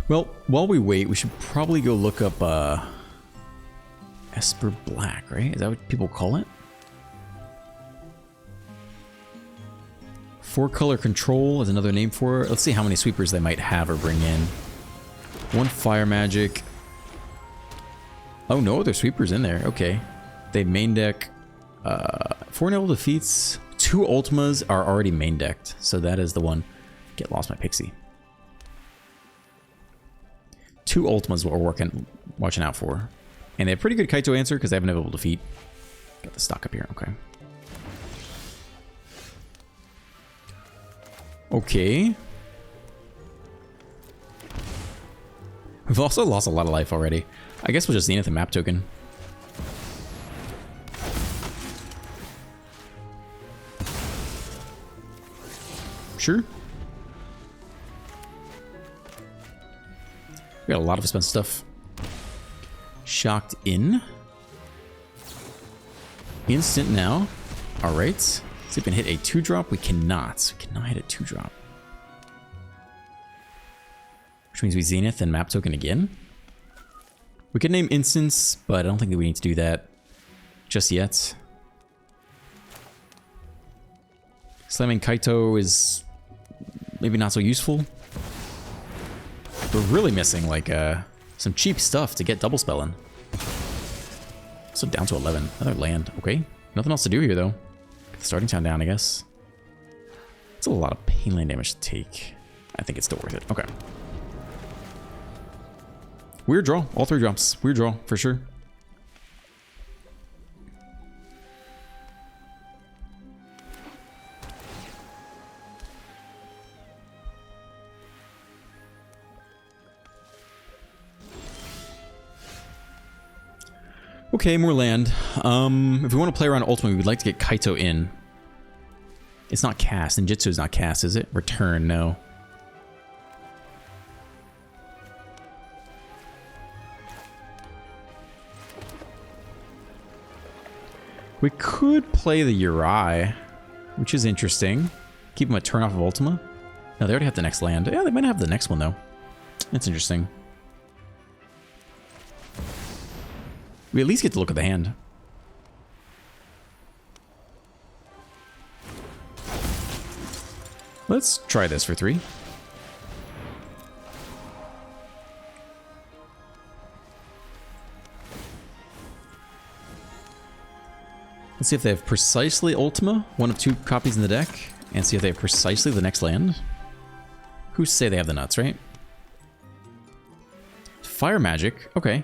Well, while we wait, we should probably go look up Esper Black, right? Is that what people call it? 4-color control is another name for it. Let's see how many sweepers they might have or bring in. 1 fire magic. Oh, no other sweepers in there. Okay. They main deck 4 noble defeats. 2 Ultimas are already main decked. So that is the one. Get lost my pixie. 2 Ultimas what we're watching out for. And they have pretty good Kaito answer because they have Inevitable Defeat. Got the stock up here. Okay. Okay. We've also lost a lot of life already. I guess we'll just Zenith and map token. Sure. We got a lot of expensive stuff. Shocked in. Instant now. Alright. See if we can hit a 2-drop. We cannot. We cannot hit a 2-drop. Which means we Zenith and map token again. We could name instance, but I don't think that we need to do that just yet. Slamming Kaito is maybe not so useful. We're really missing like some cheap stuff to get double spelling. So down to 11. Another land. Okay. Nothing else to do here though. Get the starting town down, I guess. It's a lot of pain land damage to take. I think it's still worth it. Okay. Weird draw. All 3 drops. Weird draw for sure. Okay, more land. If we want to play around Ultimate, we'd like to get Kaito in. It's not cast. Ninjutsu is not cast, is it? Return, no. We could play the Uri, which is interesting. Keep him a turn off of Ultima. No, they already have the next land. Yeah, they might have the next one, though. That's interesting. We at least get to look at the hand. Let's try this for 3. Let's see if they have precisely Ultima, 1 of 2 copies in the deck, and see if they have precisely the next land. Who's to say they have the nuts, right? Fire magic, okay.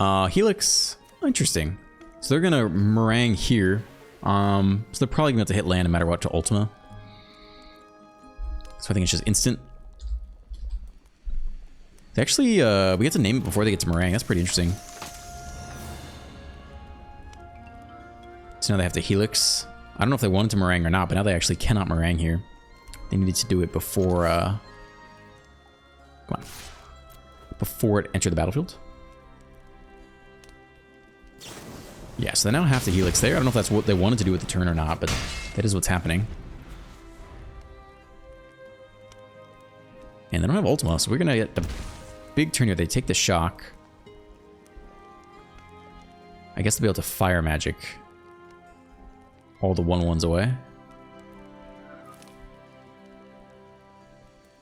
Helix, interesting. So they're gonna meringue here. So they're probably gonna have to hit land no matter what to Ultima. So I think it's just instant. They actually, we get to name it before they get to meringue. That's pretty interesting. So now they have to Helix. I don't know if they wanted to meringue or not, but now they actually cannot meringue here. They needed to do it before, come on. Before it entered the battlefield. Yeah, so they now have to Helix there. I don't know if that's what they wanted to do with the turn or not, but that is what's happening. And they don't have Ultima, so we're going to get the big turn here. They take the shock. I guess they'll be able to fire magic all the 1/1s away.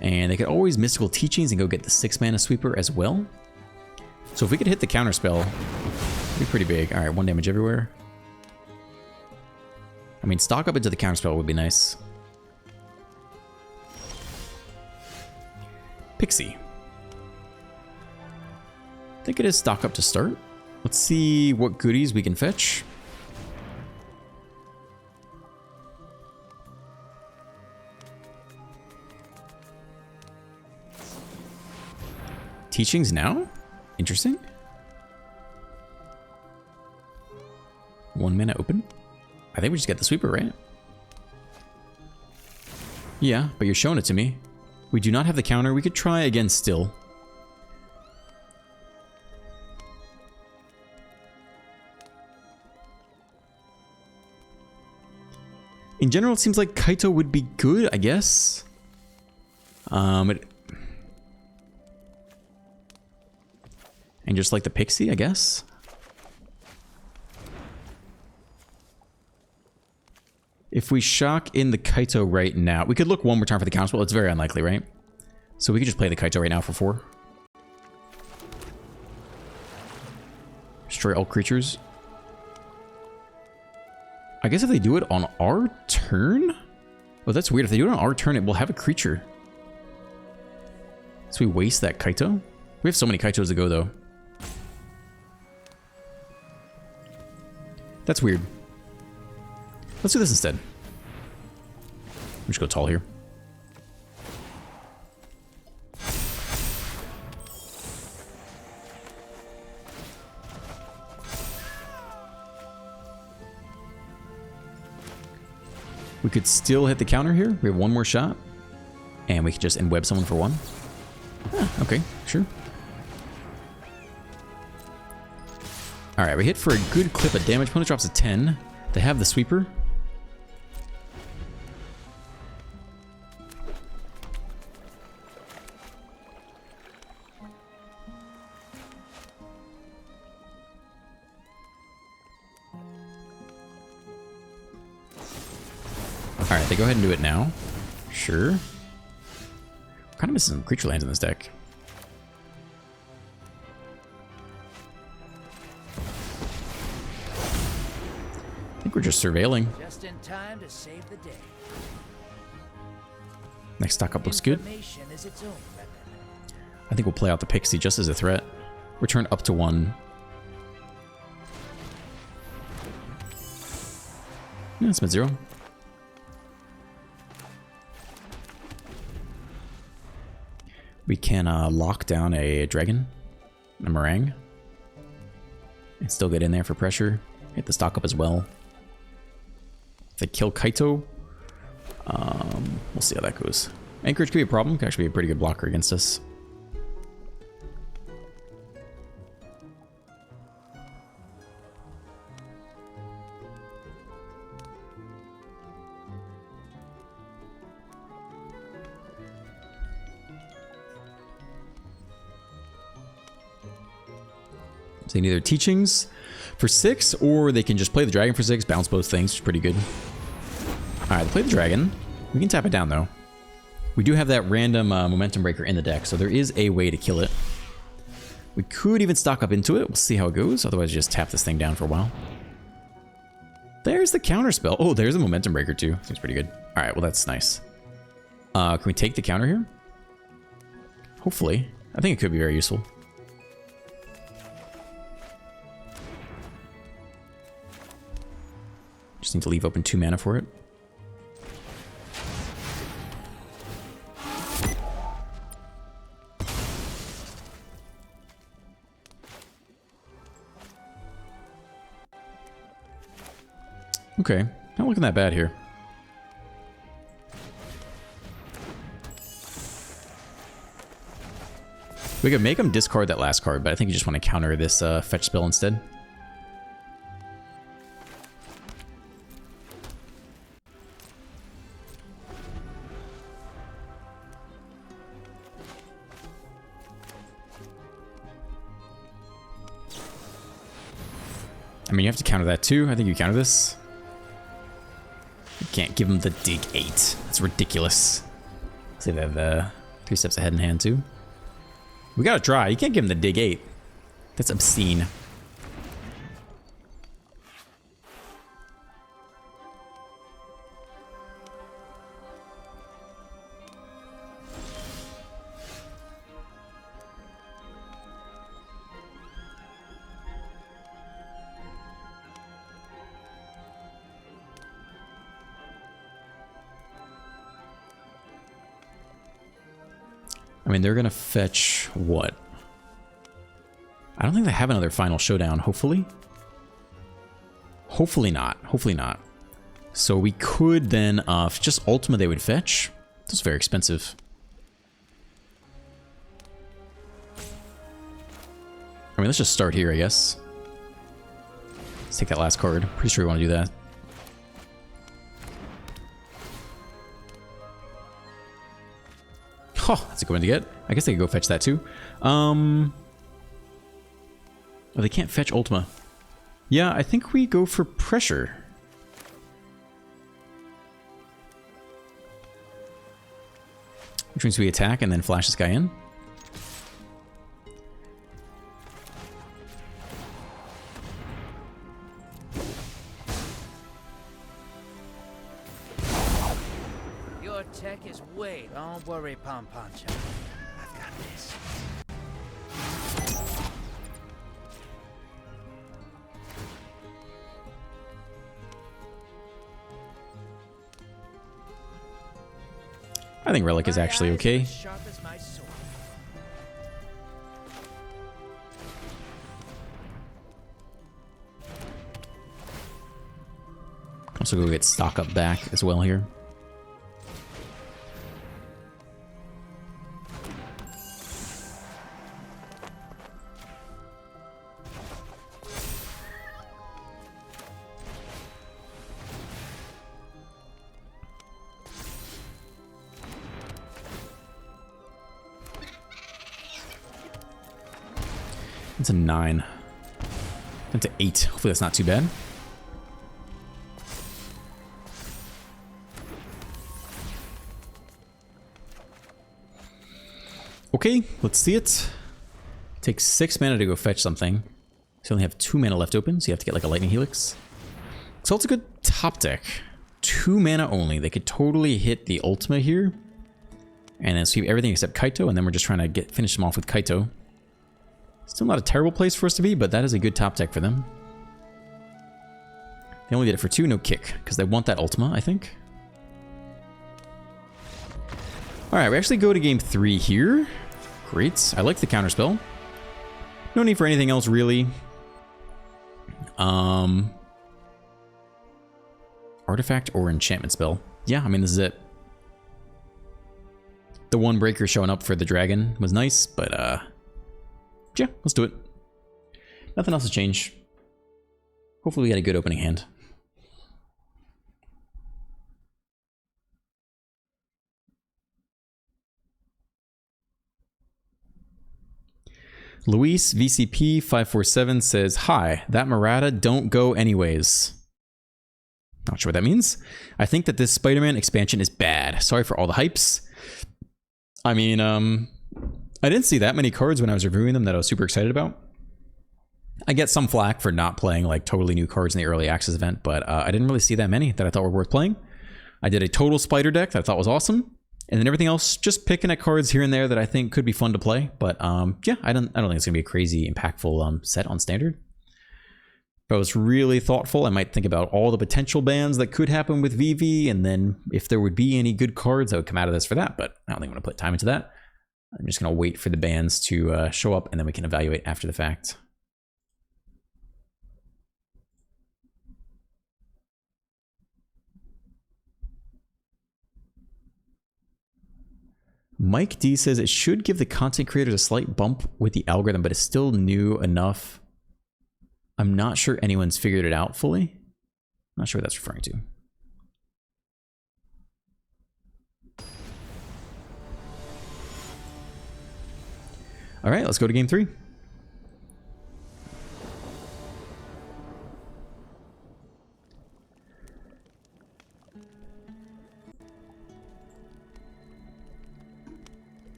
And they could always Mystical Teachings and go get the 6-mana sweeper as well. So if we could hit the counter spell, it'd be pretty big. Alright, 1 damage everywhere. I mean, stock up into the counter spell would be nice. Pixie. I think it is stock up to start. Let's see what goodies we can fetch. Teachings now? Interesting. 1 mana open. I think we just get the sweeper, right? Yeah, but you're showing it to me. We do not have the counter. We could try again still. In general, it seems like Kaito would be good, I guess. And just like the Pixie, I guess. If we shock in the Kaito right now, we could look one more time for the counterspell. It's very unlikely, right? So we could just play the Kaito right now for 4. Destroy all creatures. I guess if they do it on our turn? Oh, that's weird. If they do it on our turn, it will have a creature. So we waste that Kaito? We have so many Kaitos to go, though. That's weird. Let's do this instead. We just go tall here. We could still hit the counter here. We have one more shot. And we could just Enweb someone for 1. Ah, okay, sure. Alright, we hit for a good clip of damage. Opponent drops a 10. They have the sweeper. Alright, they go ahead and do it now. Sure. Kind of missing some creature lands in this deck. I think we're just surveilling. Just in time to save the day. Next stock up looks good. Is its own weapon. I think we'll play out the Pixie just as a threat. Return up to 1. Yeah, it's mid-0. We can lock down a dragon, a meringue, and still get in there for pressure. Hit the stock up as well. If they kill Kaito, we'll see how that goes. Anchorage could be a problem. Could actually be a pretty good blocker against us. So they need either teachings for 6, or they can just play the dragon for 6, bounce both things, which is pretty good. Alright, they play the dragon. We can tap it down, though. We do have that random momentum breaker in the deck, so there is a way to kill it. We could even stock up into it. We'll see how it goes. Otherwise, just tap this thing down for a while. There's the counter spell. Oh, there's a momentum breaker, too. Seems pretty good. Alright, well, that's nice. Can we take the counter here? Hopefully. I think it could be very useful. Just need to leave open 2 mana for it. Okay, not looking that bad here. We could make him discard that last card, but I think you just want to counter this fetch spell instead. I mean, you have to counter that too. I think you counter this. You can't give him the dig 8. That's ridiculous. See, they have 3 steps ahead in hand too. We gotta try. You can't give him the dig 8. That's obscene. I mean, they're gonna fetch what? I don't think they have another final showdown, hopefully. Hopefully not. Hopefully not. So we could then, just Ultima they would fetch. That's very expensive. I mean, let's just start here, I guess. Let's take that last card. Pretty sure we want to do that. Oh, that's a good one to get. I guess they could go fetch that too. Oh, they can't fetch Ultima. Yeah, I think we go for pressure. Which means we attack and then flash this guy in. Your tech is way. Don't worry, Pom Poncho. I've got this. I think Relic is actually okay. Sharp as my sword. Also go get stock up back as well here. That's a 9. That's an 8. Hopefully that's not too bad. Okay, let's see it. Takes 6 mana to go fetch something. So you only have 2 mana left open, so you have to get like a Lightning Helix. So it's a good top deck. 2 mana only. They could totally hit the Ultima here. And then sweep everything except Kaito, and then we're just trying to finish them off with Kaito. Still not a terrible place for us to be, but that is a good top deck for them. They only did it for 2, no kick, because they want that Ultima, I think. Alright, we actually go to game 3 here. Great. I like the counterspell. No need for anything else, really. Artifact or enchantment spell. Yeah, I mean, this is it. The one breaker showing up for the dragon was nice, but yeah, let's do it. Nothing else to change. Hopefully we got a good opening hand. Luis VCP 547 says, "Hi, that Murata don't go anyways." Not sure what that means. I think that this Spider-Man expansion is bad. Sorry for all the hypes. I mean, I didn't see that many cards when I was reviewing them that I was super excited about. I get some flack for not playing like totally new cards in the early access event, but I didn't really see that many that I thought were worth playing. I did a total spider deck that I thought was awesome, and then everything else just picking at cards here and there that I think could be fun to play. But yeah, I don't think it's gonna be a crazy impactful set on standard. If I was really thoughtful, I might think about all the potential bans that could happen with VV, and then if there would be any good cards that would come out of this for that. But I don't think I'm gonna put time into that. I'm just gonna wait for the bans to show up, and then we can evaluate after the fact. Mike D says it should give the content creators a slight bump with the algorithm, but it's still new enough. I'm not sure anyone's figured it out fully. Not sure what that's referring to. All right, let's go to game 3.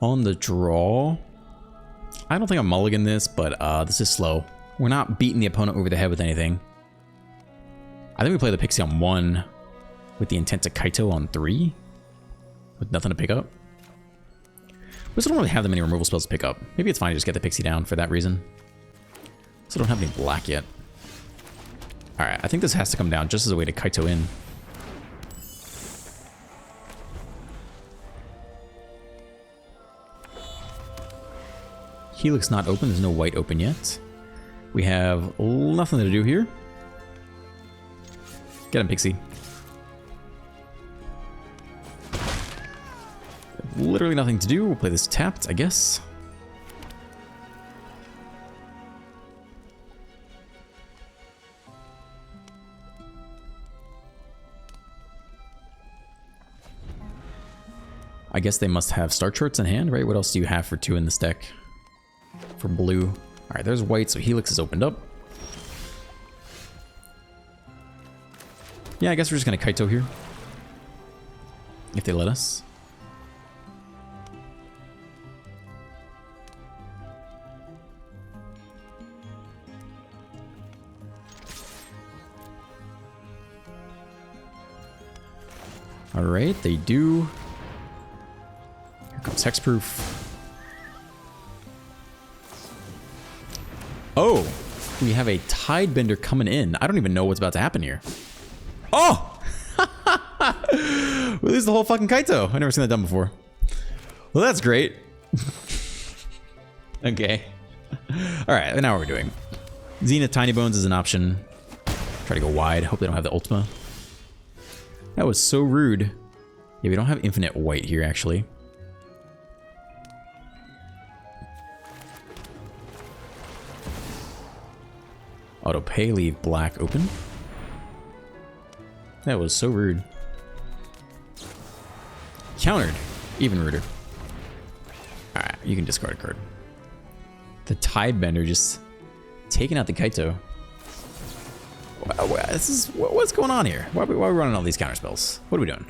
On the draw, I don't think I'm mulligan this, but this is slow. We're not beating the opponent over the head with anything. I think we play the Pixie on 1 with the intent to Kaito on 3 with nothing to pick up. We also don't really have that many removal spells to pick up. Maybe it's fine to just get the Pixie down for that reason. Also don't have any black yet. Alright, I think this has to come down just as a way to Kaito in. Helix not open. There's no white open yet. We have nothing to do here. Get him, Pixie. Literally nothing to do. We'll play this tapped, I guess. I guess they must have star charts in hand, right? What else do you have for 2 in this deck? For blue. Alright, there's white, so Helix is opened up. Yeah, I guess we're just gonna Kaito here. If they let us. Alright, they do. Here comes Hexproof. Oh! We have a Tidebender coming in. I don't even know what's about to happen here. Oh! We lose the whole fucking Kaito. I've never seen that done before. Well, that's great. Okay. Alright, now what we're doing. Zenith Tiny Bones is an option. Try to go wide. Hope they don't have the Ultima. That was so rude. Yeah, we don't have infinite white here, actually. Auto pay, leave black open. That was so rude. Countered. Even ruder. Alright, you can discard a card. The Tidebender just taking out the Kaito. This is what's going on here? Why are we running all these counter spells? What are we doing?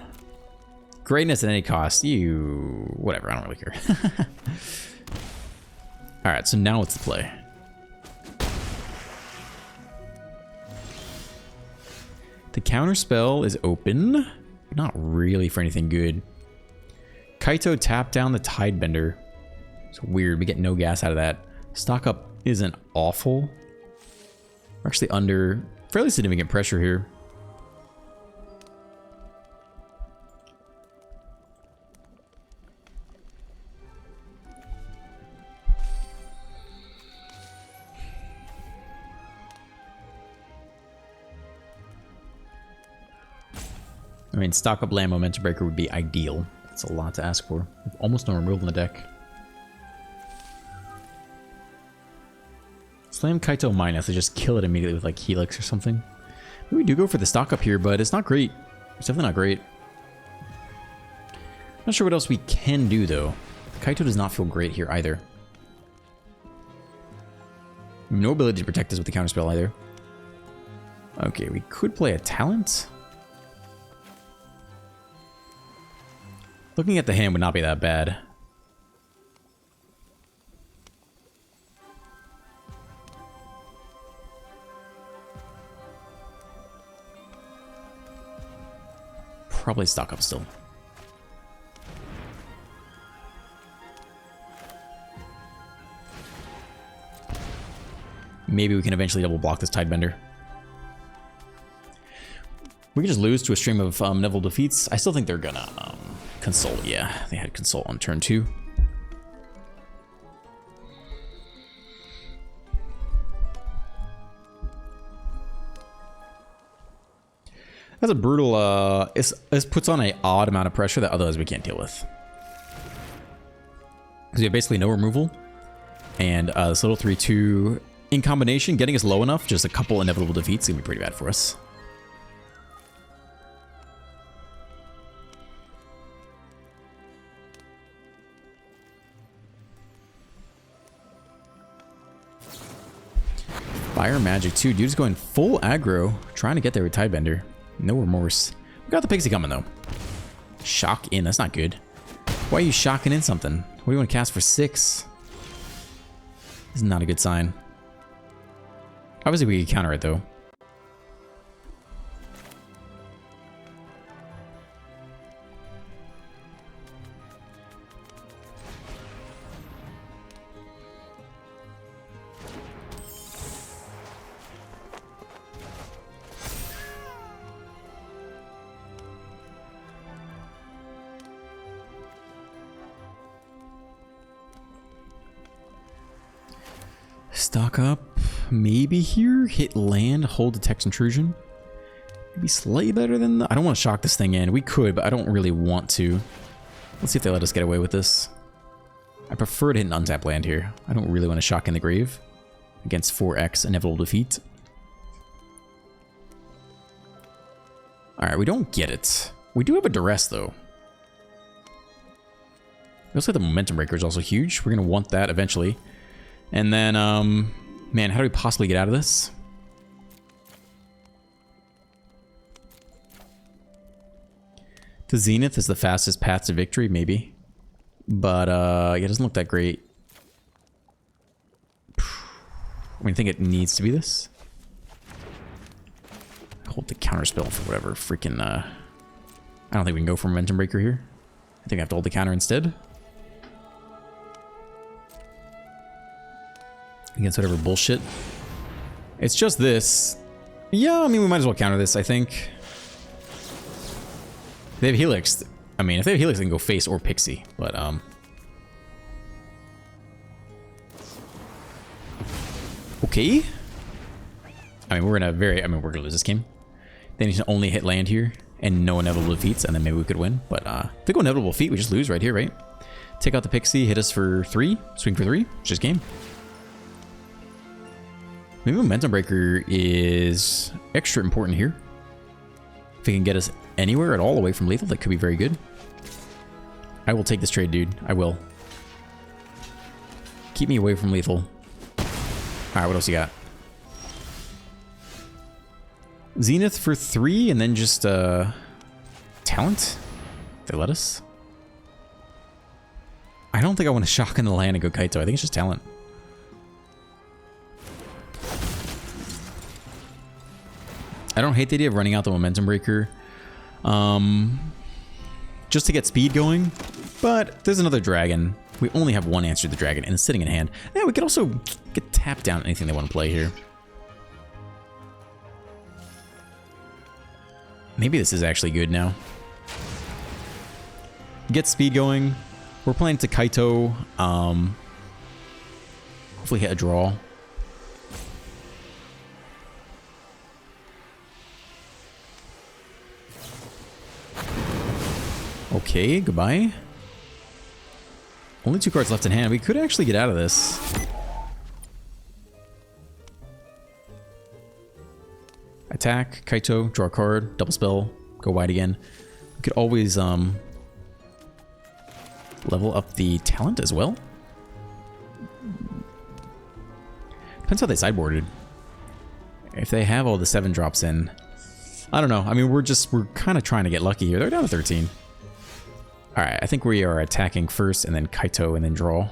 Greatness at any cost. You whatever. I don't really care. All right. So now what's the play? The counter spell is open. Not really for anything good. Kaito tap down the Tidebender. It's weird. We get no gas out of that. Stock up isn't awful. We're actually under fairly significant pressure here. I mean, stock up land Momentum Breaker would be ideal. That's a lot to ask for. We have almost no removal in the deck. Slam Kaito minus, they just kill it immediately with like Helix or something. Maybe we do go for the stock up here, but it's not great. It's definitely not great. Not sure what else we can do though. Kaito does not feel great here either. No ability to protect us with the counterspell either. Okay, we could play a talent. Looking at the hand would not be that bad. Probably stock up still. Maybe we can eventually double block this Tidebender. We can just lose to a stream of Neville defeats. I still think they're gonna consult. Yeah, they had consult on turn 2. That's a brutal, this puts on an odd amount of pressure that otherwise we can't deal with. Because we have basically no removal. And this little 3-2 in combination, getting us low enough, just a couple inevitable defeats is going to be pretty bad for us. Fire Magic too. Dude's going full aggro, trying to get there with Tidebender. No remorse. We got the Pixie coming though. Shock in. That's not good. Why are you shocking in something? What do you want to cast for 6? This is not a good sign. Obviously we can counter it though. stock up. Maybe here. Hit land. Hold detect intrusion. Maybe slightly better than the... I don't want to shock this thing in. We could, but I don't really want to. Let's see if they let us get away with this. I prefer to hit an untapped land here. I don't really want to shock in the grave against 4x inevitable defeat. Alright, we don't get it. We do have a duress, though. We also have the momentum breaker is also huge. We're going to want that eventually. And then, man, how do we possibly get out of this? The Zenith is the fastest path to victory, maybe. But, yeah, it doesn't look that great. I mean, I think it needs to be this. Hold the counter spell for whatever freaking, I don't think we can go for momentum breaker here. I think I have to hold the counter instead. Against whatever bullshit. It's just this. Yeah, I mean, we might as well counter this, I think. If they have Helix. I mean, if they have Helix, they can go face or Pixie. But, okay. I mean, we're in a very... I mean, we're going to lose this game. They need to only hit land here and no inevitable defeats, and then maybe we could win. But if they go inevitable defeat, we just lose right here, right? Take out the Pixie, hit us for 3, swing for 3, just game. Maybe Momentum Breaker is extra important here. If it can get us anywhere at all away from lethal, that could be very good. I will take this trade, dude. I will. Keep me away from lethal. Alright, what else you got? Zenith for 3 and then just talent? They let us? I don't think I want to shock in the land and go Kaito. I think it's just talent. I don't hate the idea of running out the momentum breaker. Just to get speed going. But there's another dragon. We only have one answer to the dragon and it's sitting in hand. Yeah, we could also get tapped down anything they want to play here. Maybe this is actually good now. Get speed going. We're playing to Kaito. Hopefully hit a draw. Okay, goodbye. Only 2 cards left in hand. We could actually get out of this. Attack, Kaito, draw a card, double spell, go wide again. We could always level up the talent as well. Depends how they sideboarded. If they have all the 7 drops in, I don't know. I mean, we're kind of trying to get lucky here. They're down to 13. All right, I think we are attacking first and then Kaito and then draw.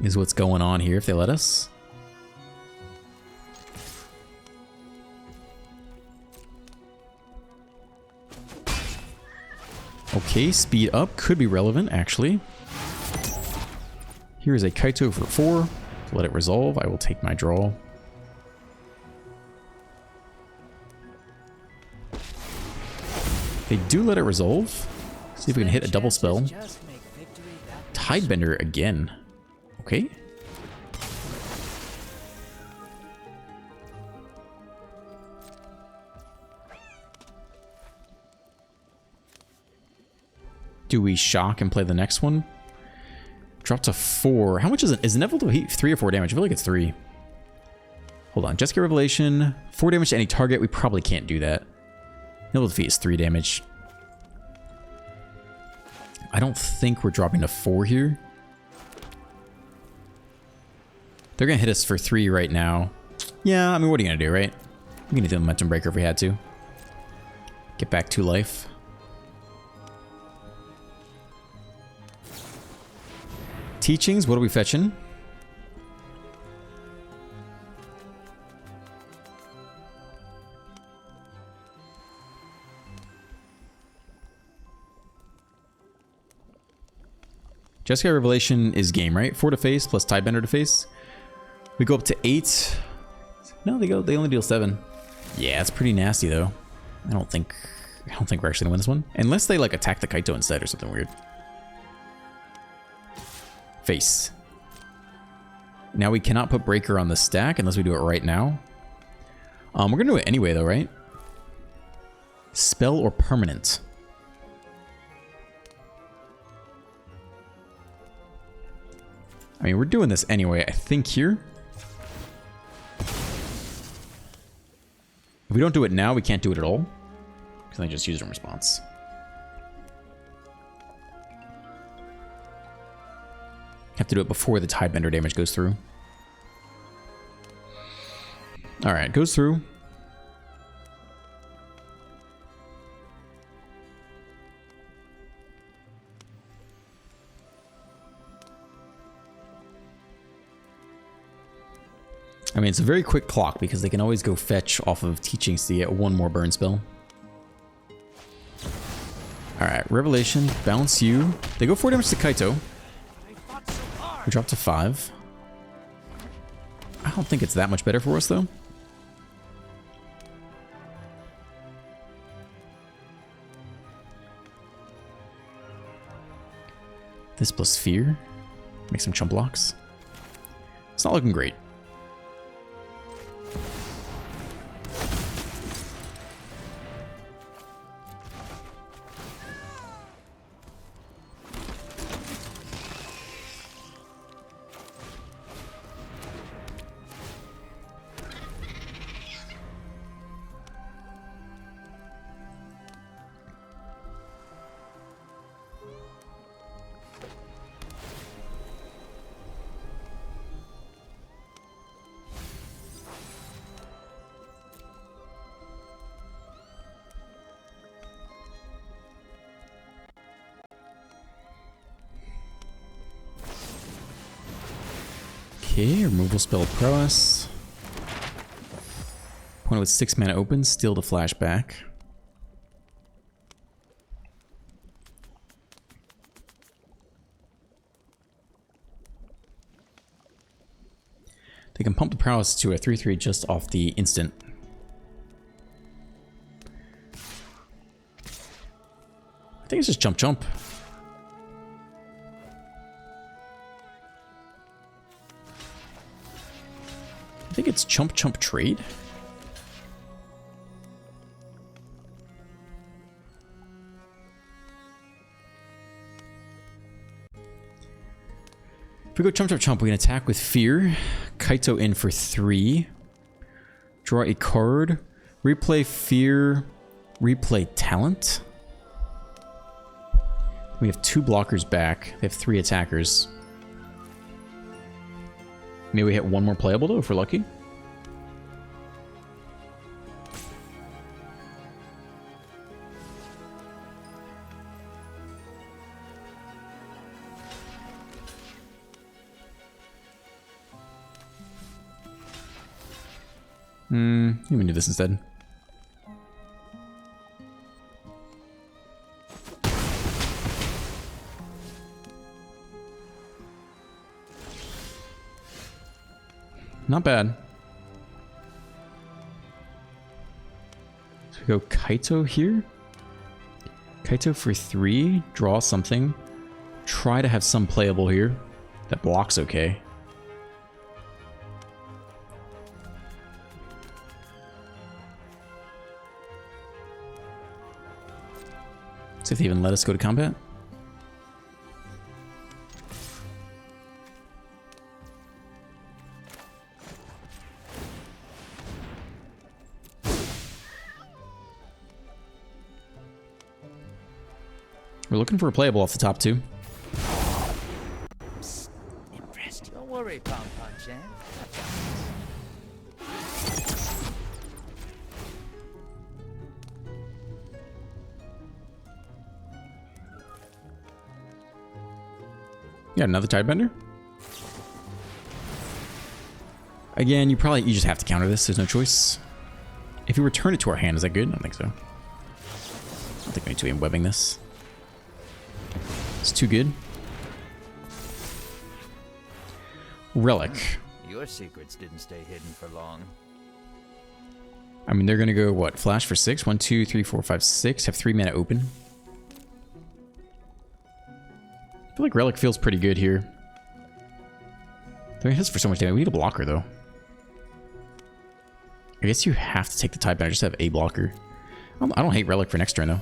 Is what's going on here if they let us. Okay, speed up could be relevant, actually. Here is a Kaito for 4. Let it resolve. I will take my draw. They do let it resolve. See if we can hit a double spell. Tidebender again. Okay. Do we shock and play the next one? Drop to 4. How much is it? Is inevitable heat 3 or 4 damage? I feel like it's 3. Hold on. Jessica Revelation. 4 damage to any target. We probably can't do that. Inevitable defeat is 3 damage. I don't think we're dropping to 4 here. They're going to hit us for 3 right now. Yeah, I mean, what are you going to do, right? We can do the momentum breaker if we had to. Get back to life. Teachings, what are we fetching? Jessica Revelation is game, right? 4 to face plus Tidebender to face. We go up to 8. No, they only deal 7. Yeah, it's pretty nasty though. I don't think we're actually gonna win this one. Unless they like attack the Kaito instead or something weird. Face. Now we cannot put Breaker on the stack unless we do it right now. We're going to do it anyway, though, right? Spell or permanent? I mean, we're doing this anyway, I think, here. If we don't do it now, we can't do it at all. Because I just use in response. Have to do it before the Tidebender damage goes through. Alright, goes through. I mean, it's a very quick clock because they can always go fetch off of teachings to get one more burn spell. Alright, Revelation, bounce you. They go 4 damage to Kaito. We drop to 5. I don't think it's that much better for us, though. This plus Fear. Make some chump blocks. It's not looking great. Okay, removal spell prowess. Opponent with 6 mana open, steal the flashback. They can pump the prowess to a 3/3 just off the instant. I think it's just jump jump. I think it's chump chump trade. If we go chump chump chump, we can attack with Fear. Kaito in for 3. Draw a card. Replay Fear. Replay Talent. We have 2 blockers back. They have 3 attackers. Maybe we hit 1 more playable though if we're lucky. You can do this instead. Not bad. So we go Kaito here. Kaito for 3. Draw something. Try to have some playable here. That blocks okay. See if they even let us go to combat. We're looking for a playable off the top 2. Psst, impressed. Don't worry, Pom Pom Chan. Yeah, another Tidebender. Again, you just have to counter this. There's no choice. If you return it to our hand, is that good? I don't think so. I don't think we need to be webbing this. It's too good. Relic. Your secrets didn't stay hidden for long. I mean, they're gonna go what? Flash for 6. 1, 2, 3, 4, 5, 6. Have 3 mana open. I feel like Relic feels pretty good here. They're hits for so much damage. We need a blocker, though. I guess you have to take the type, but I just have a blocker. I don't hate Relic for next turn, though.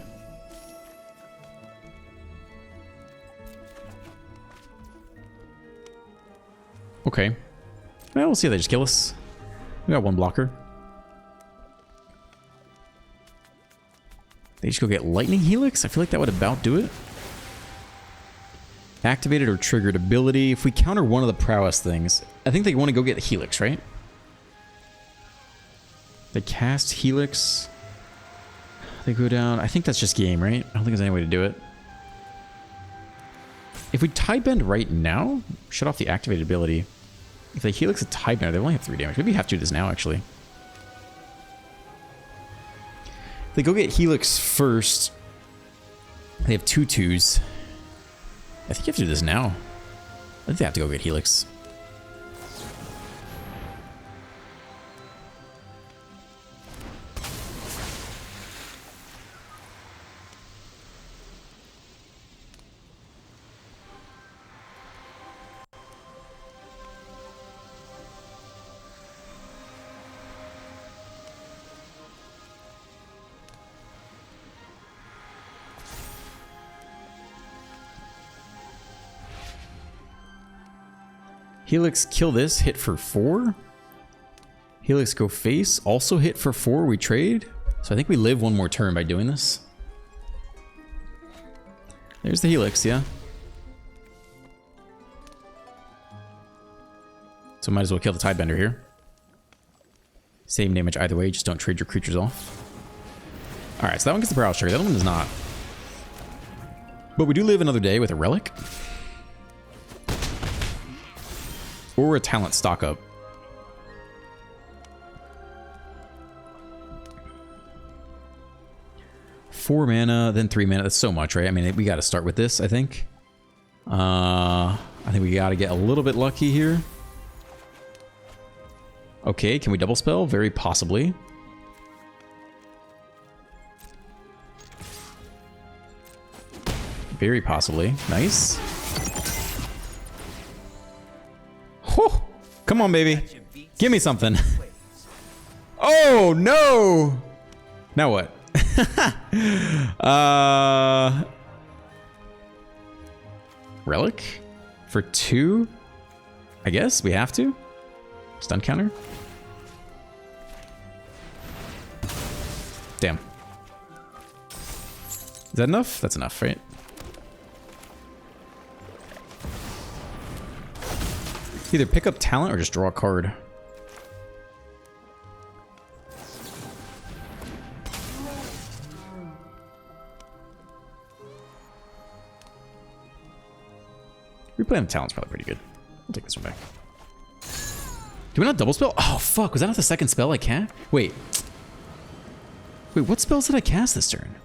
Okay. Well, we'll see if they just kill us. We got one blocker. They just go get Lightning Helix? I feel like that would about do it. Activated or triggered ability. If we counter one of the prowess things, I think they want to go get the Helix, right? They cast Helix. They go down. I think that's just game, right? I don't think there's any way to do it. If we tie bend right now, shut off the activated ability. If they Helix a tie bender, they only have 3 damage. Maybe we have to do this now, actually. If they go get Helix first, they have 2/2s. I think you have to do this now. I think they have to go get Helix. Helix kill this, hit for 4. Helix go face, also hit for 4, we trade. So I think we live one more turn by doing this. There's the Helix, yeah. So might as well kill the Tidebender here. Same damage either way, just don't trade your creatures off. Alright, so that one gets the Prowess trigger, that one does not. But we do live another day with a Relic. Or a talent stock up. Four mana, then 3 mana. That's so much, right? I mean, we got to start with this, I think. I think we got to get a little bit lucky here. Okay, can we double spell? Very possibly. Very possibly. Nice. Whew. Come on, baby. Give me something. Oh, no. Now what? Relic? For 2? I guess we have to. Stun counter. Damn. Is that enough? That's enough, right? Either pick up talent or just draw a card. Replaying the talent's probably pretty good. I'll take this one back. Do we not double spell? Oh, fuck. Was that not the second spell I cast? Wait. Wait, what spells did I cast this turn?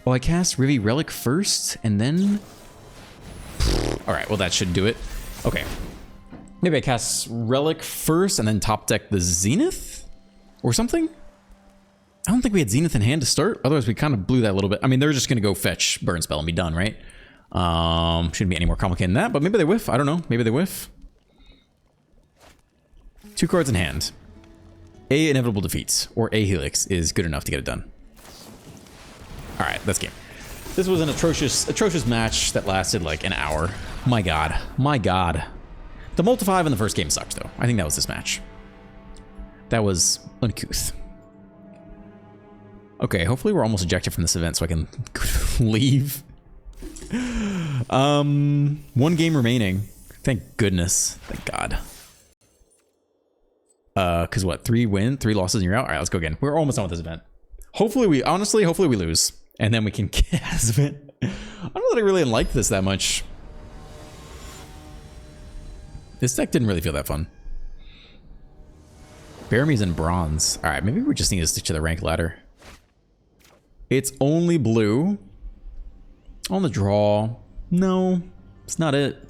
Oh, I cast Rivi Relic first, and then... Alright, well that should do it. Okay. Maybe I cast Relic first and then top deck the Zenith? Or something? I don't think we had Zenith in hand to start. Otherwise, we kind of blew that a little bit. I mean, they're just going to go fetch Burn Spell and be done, right? Shouldn't be any more complicated than that, but maybe they whiff. I don't know. Maybe they whiff. 2 cards in hand. A Inevitable Defeats or a Helix is good enough to get it done. Alright, that's game. This was an atrocious match that lasted like an hour. My god. My god. The multi-5 in the first game sucked, though. I think that was this match. That was uncouth. Okay, hopefully we're almost ejected from this event so I can leave. 1 game remaining. Thank goodness. Thank God. Because what? 3 losses and you're out? Alright, let's go again. We're almost done with this event. Hopefully we lose. And then we can get out of this event. I don't know that I really liked this that much. This deck didn't really feel that fun. Bearmy's in bronze. Alright, maybe we just need to stick to the rank ladder. It's only blue. On the draw. No, it's not it.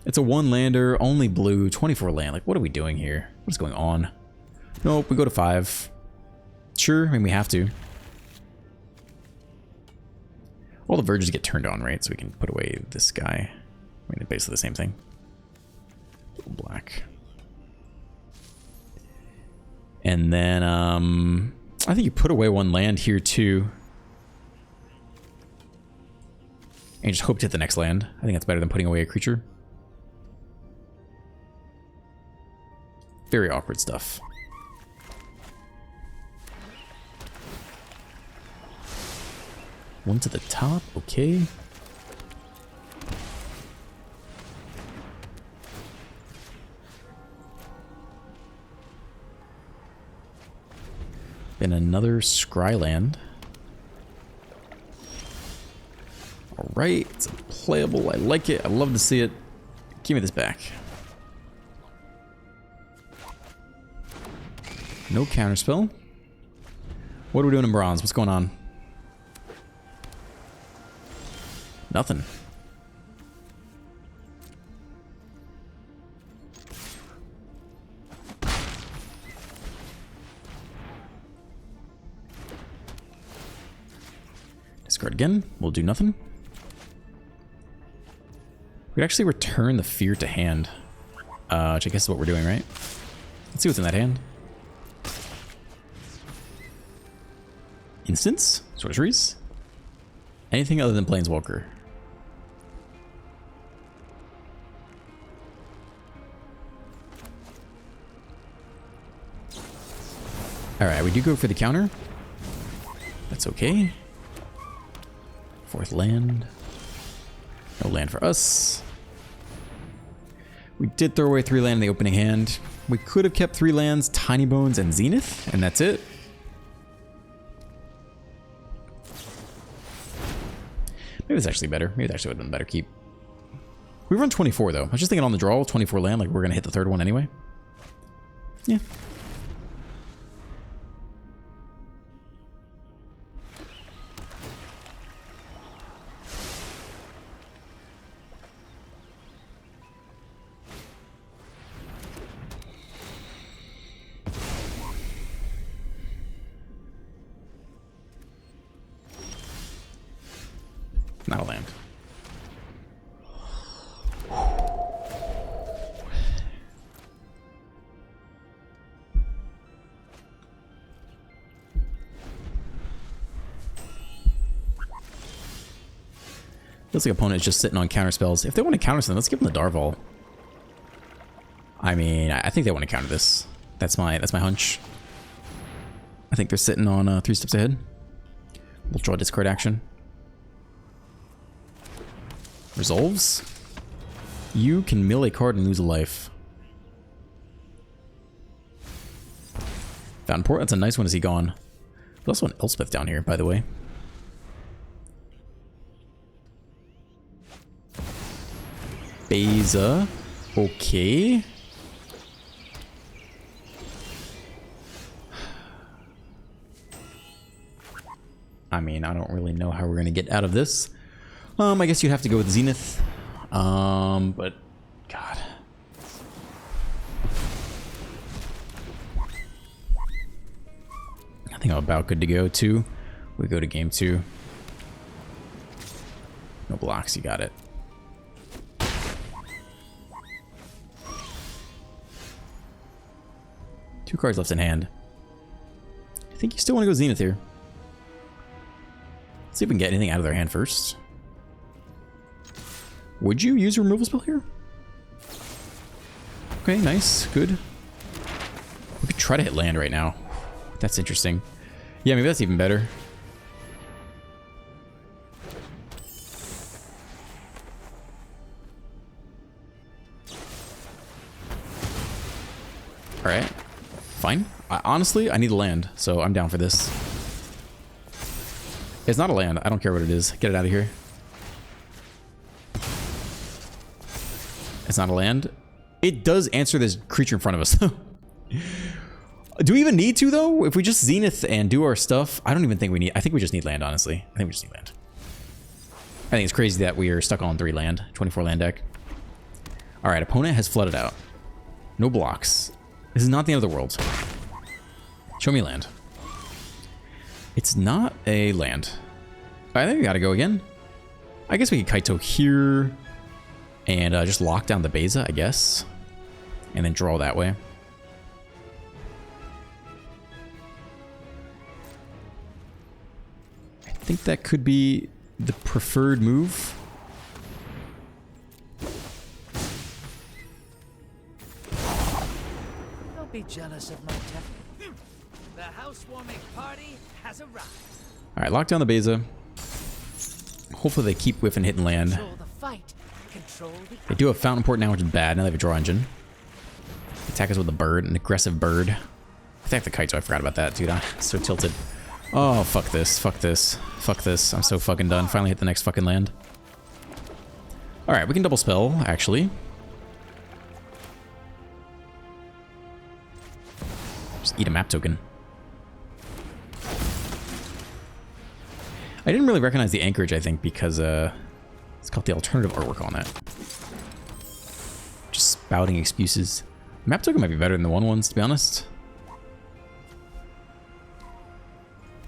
It's a 1-lander, only blue, 24 land. Like, what are we doing here? What's going on? Nope, we go to 5. Sure, I mean, we have to. All the verges get turned on, right? So we can put away this guy. I mean, it's basically the same thing. Black. And then, I think you put away one land here too. And just hope to hit the next land. I think that's better than putting away a creature. Very awkward stuff. One to the top, okay. Then another scry land. Alright, it's playable. I like it. I love to see it. Give me this back. No counterspell. What are we doing in bronze? What's going on? Nothing. Discard again. We'll do nothing. We'd actually return the fear to hand. Which I guess is what we're doing, right? Let's see what's in that hand. Instants? Sorceries? Anything other than Planeswalker. Alright, we do go for the counter. That's okay. Fourth land. No land for us. We did throw away 3 land in the opening hand. We could have kept 3 lands, Tiny Bones and Zenith, and that's it. Maybe it's actually better. Maybe it actually would have been better keep. We run 24 though. I was just thinking on the draw, 24 land, like we're gonna hit the 3rd one anyway. Yeah. Not a land. Looks like opponent is just sitting on counter spells. If they want to counter something, let's give them the Darval. I mean, I think they want to counter this. That's my hunch. I think they're sitting on 3 steps ahead. We'll draw discard action. Resolves. You can mill a card and lose a life. Fountain Port, that's a nice one. Is he gone? There's also an Elspeth down here, by the way. Beza. Okay. I mean, I don't really know how we're going to get out of this. I guess you'd have to go with Zenith. But God. I think I'm about good to go too. We go to game 2. No blocks, you got it. Two cards left in hand. I think you still want to go Zenith here. Let's see if we can get anything out of their hand first. Would you use a removal spell here? Okay, nice, good. We could try to hit land right now. That's interesting. Yeah, maybe that's even better. Alright, fine. Honestly, I need a land, so I'm down for this. It's not a land. I don't care what it is. Get it out of here. It's not a land. It does answer this creature in front of us. Do we even need to, though? If we just Zenith and do our stuff, I don't even think we need... I think we just need land, honestly. I think we just need land. I think it's crazy that we are stuck on 3 land. 24 land deck. Alright, opponent has flooded out. No blocks. This is not the end of the world. Show me land. It's not a land. I think we gotta go again. I guess we could Kaito here and just lock down the Beza, I guess. and then draw that way. I think that could be the preferred move. Don't be jealous of my technique. The housewarming party has arrived. All right, lock down the Beza. Hopefully they keep whiffing hitting land. Control the fight. Control the They do have Fountain Port now, which is bad. Now they have a draw engine. Attack us with a bird, an aggressive bird. Attack the kite, so I forgot about that, dude. I'm so tilted. Oh, fuck this. Fuck this. Fuck this. I'm so fucking done. Finally hit the next fucking land. Alright, we can double spell, actually. Just eat a map token. I didn't really recognize the anchorage, I think, because it's got the alternative artwork on it. Just spouting excuses. Map token might be better than the 1/1s, to be honest.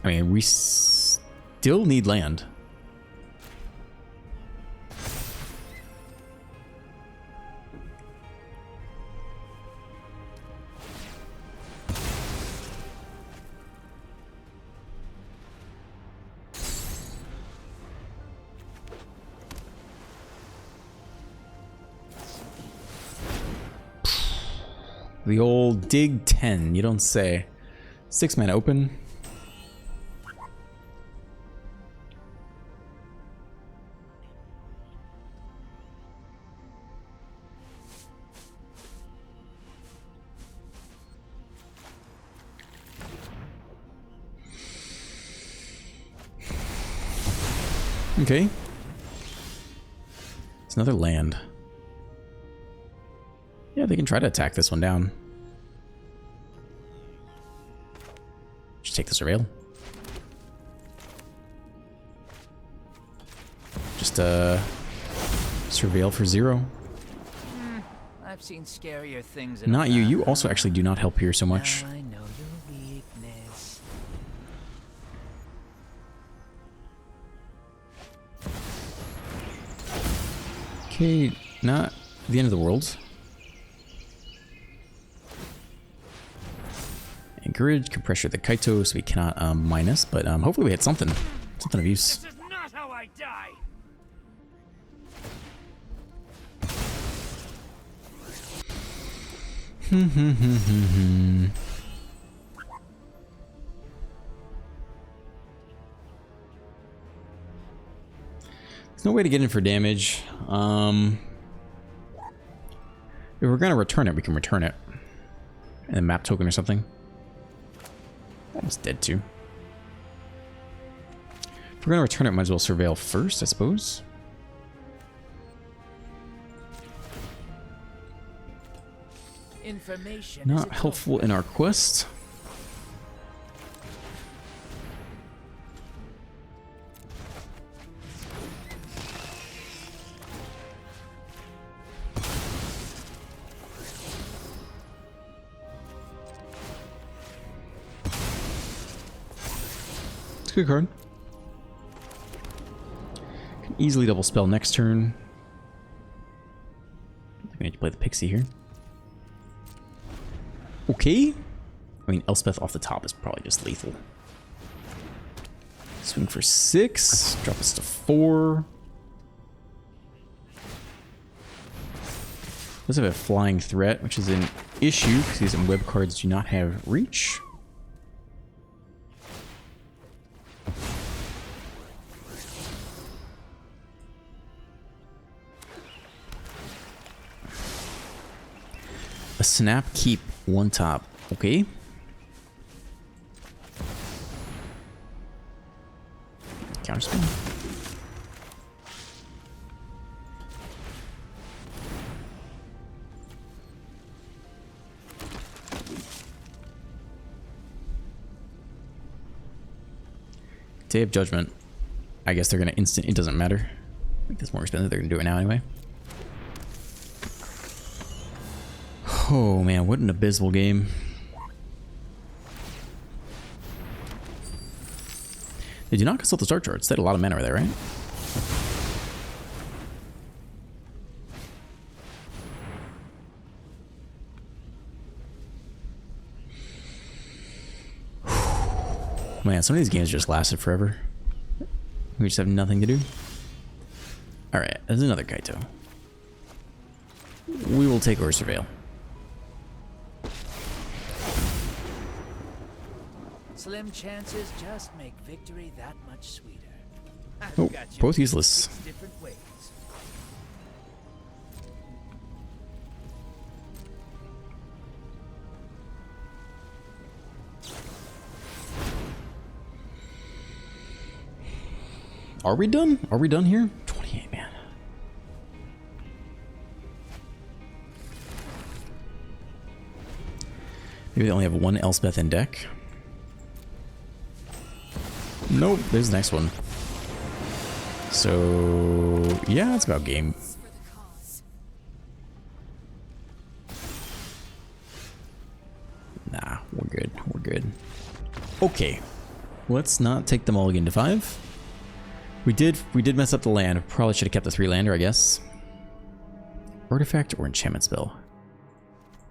I mean, we still need land. The old dig 10, you don't say. 6-man open. Okay. It's another land. Yeah, they can try to attack this one down. Just take the surveil. Just surveil for 0. I've seen scarier things in Not you. You also actually do not help here so much. I know your weakness. Okay, not the end of the world. Encourage, can pressure the Kaito so we cannot minus, but hopefully we hit something. Something of use. This is not how I die. There's no way to get in for damage. If we're gonna return it, we can return it. And a map token or something. Almost dead too. If we're gonna return it, might as well surveil first, I suppose. Information Not helpful in our quest. It's a good card. Can easily double spell next turn. I think I need to play the Pixie here. Okay. I mean, Elspeth off the top is probably just lethal. Swing for 6. Drop us to 4. Does have a flying threat, which is an issue because these web cards do not have reach. A snap keep 1 top. Okay. Counterspell. Day of Judgment. I guess they're gonna instant. It doesn't matter. I think that's more expensive. They're gonna do it now anyway. Oh man, what an abysmal game. They do not consult the start charts. They had a lot of mana over there, right? Man, some of these games just lasted forever. We just have nothing to do. Alright, there's another Kaito. We will take or surveil. Slim chances just make victory that much sweeter. Oh, both useless. Different ways. Are we done? Are we done here? 28, man. Maybe they only have one Elspeth in deck. Nope, there's the next one. So, yeah, it's about game. Nah, we're good. We're good. Okay. Let's not take the mulligan to 5. We did mess up the land. Probably should have kept the 3-lander, I guess. Artifact or enchantment spell.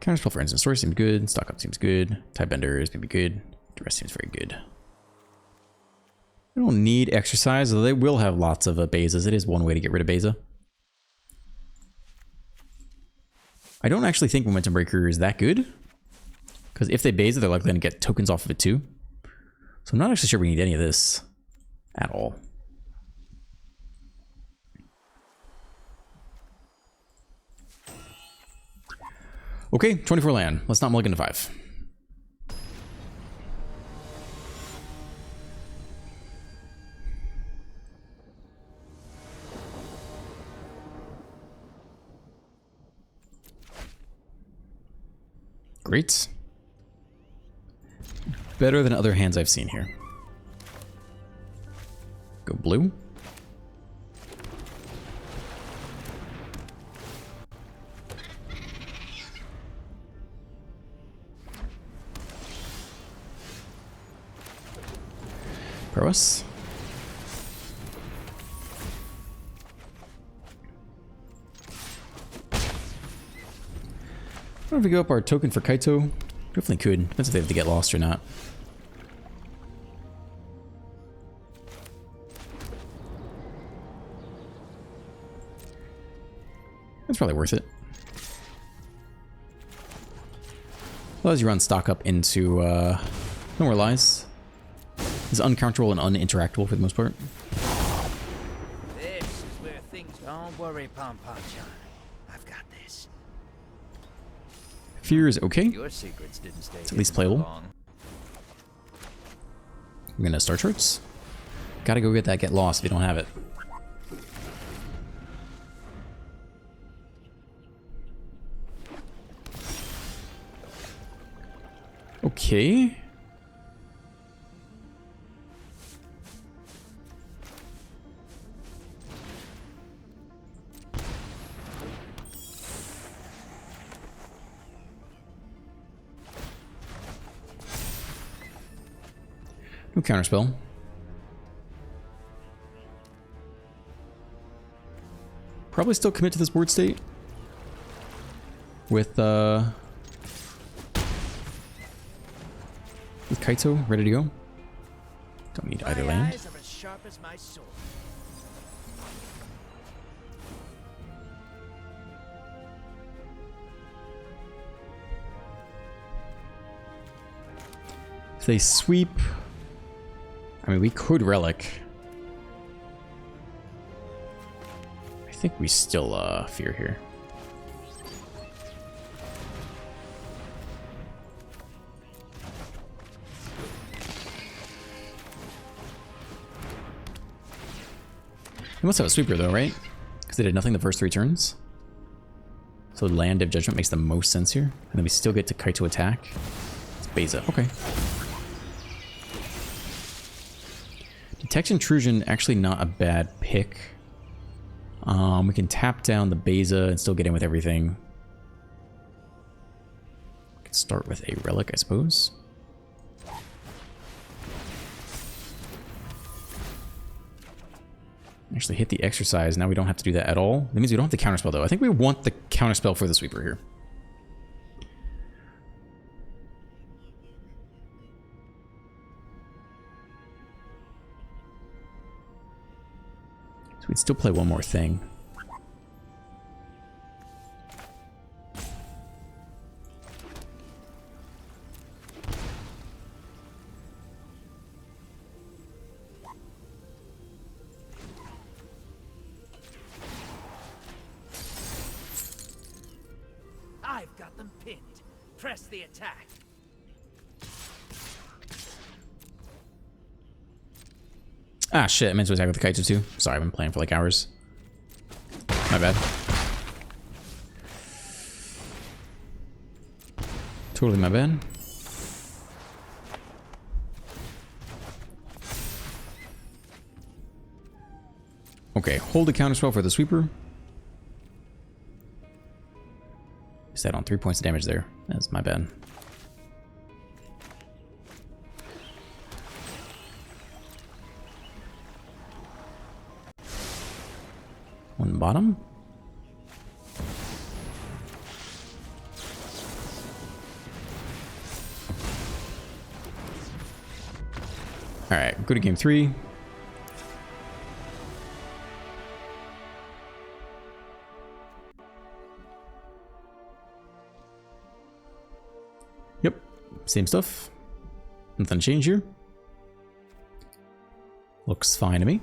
Counterspell for instance. Story seems good. Stock up seems good. Tidebender is maybe good. The rest seems very good. We don't need exercise, though they will have lots of Bezas. It is one way to get rid of Beza. I don't actually think Momentum Breaker is that good. Because if they Beza, they're likely going to get tokens off of it too. So I'm not actually sure we need any of this at all. Okay, 24 land. Let's not mulligan to 5. Great. Better than other hands I've seen here. Go blue. Prowess. I don't know if we go up our token for Kaito. Definitely could. Depends if they have to get lost or not. That's probably worth it. Allows you run stock up into Nowhere Lies. It's uncounterable and uninteractable for the most part. This is where things don't worry, Pom Pom John. I've got this. Fear is okay. Your secrets didn't stay It's at least hidden for playable. long. I'm gonna start charts. Gotta go get that get lost if you don't have it. Okay. No counterspell. Probably still commit to this board state with Kaito ready to go. Don't need either land. My eyes are as sharp as my sword. If they sweep, I mean, we could relic. I think we still fear here. They must have a sweeper though, right? Because they did nothing the first 3 turns. So land of judgment makes the most sense here. And then we still get to Kaito attack. It's Beza. Okay. Detect Intrusion, actually not a bad pick. We can tap down the Beza and still get in with everything. We can start with a relic, I suppose. Actually hit the exercise. Now we don't have to do that at all. That means we don't have the counterspell though. I think we want the counterspell for the sweeper here. So we'd still play one more thing. I've got them pinned. Press the attack. Ah, shit. I meant to attack with the Kaito too. Sorry, I've been playing for like hours. My bad. Totally my bad. Okay, hold the counterspell for the sweeper. Is that on 3 points of damage there? That's my bad. One bottom. All right, go to game 3. Yep, same stuff. Nothing to change here. Looks fine to me.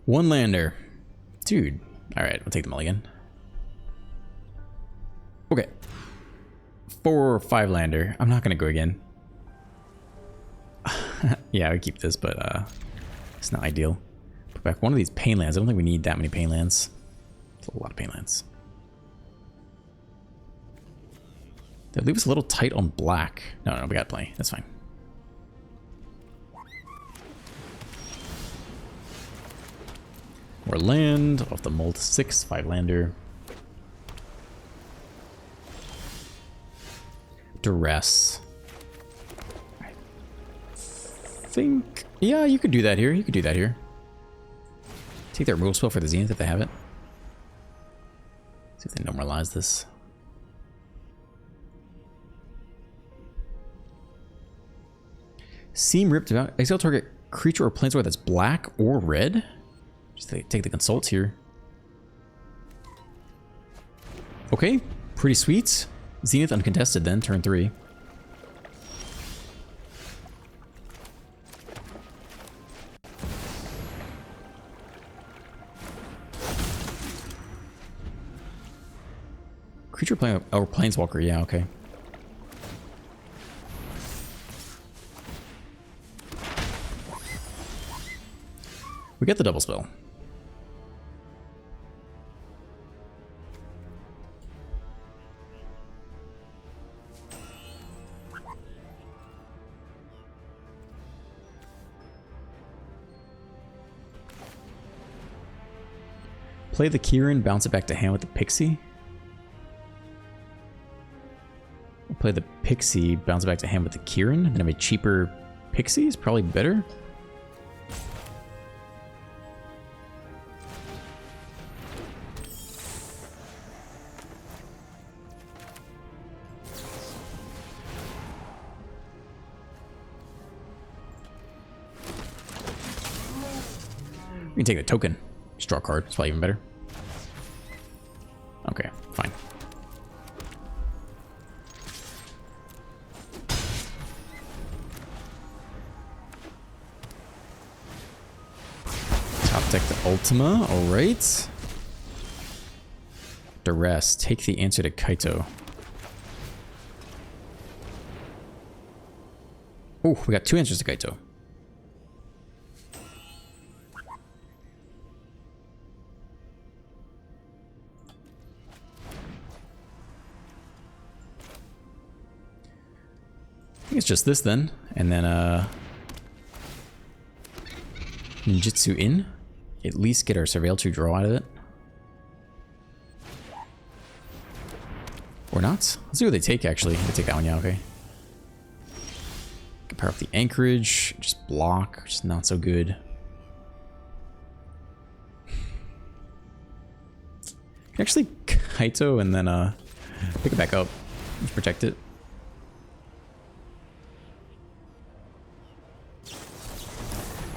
One lander. Dude. Alright, I'll take the mulligan. Okay. 4 or 5 lander. I'm not gonna go again. Yeah, I would keep this, but it's not ideal. Put back one of these pain lands. I don't think we need that many pain lands. It's a lot of pain lands. That leave us a little tight on black. No, we got plenty. That's fine. More land off the mold 6, 5 lander. Duress. I think, yeah, you could do that here. You could do that here. Take that removal spell for the Zenith if they have it. See if they normalize this. Seam ripped about. Exile target creature or planeswalker that's black or red. Just take the consults here. Okay, pretty sweet. Zenith uncontested then, turn 3. Creature playing or planeswalker, yeah, okay. We get the double spell. Play the Kieran, bounce it back to hand with the Pixie. We'll play the Pixie, bounce it back to hand with the Kieran, and then have a cheaper Pixie is probably better. We can take the token. Just draw a card. It's probably even better. Okay, fine. Top deck the Ultima. Alright. Duress. Take the answer to Kaito. Oh, we got 2 answers to Kaito. I think it's just this then, and then Ninjutsu in. At least get our Surveil 2 draw out of it. Or not. Let's see what they take, actually. They take that one, yeah, okay. Compare up the anchorage. Just block, which is not so good. Can actually Kaito and then pick it back up. Just protect it.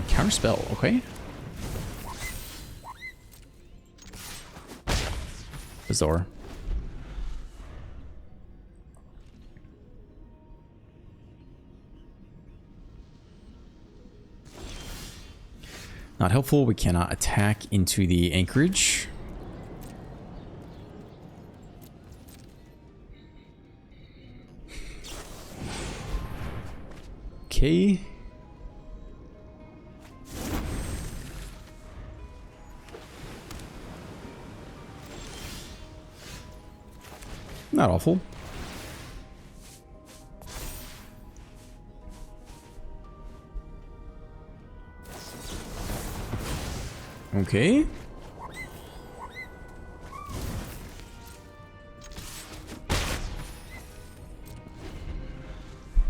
Counterspell, okay. Bizarre. Not helpful. We cannot attack into the anchorage. Okay. Not awful. Okay.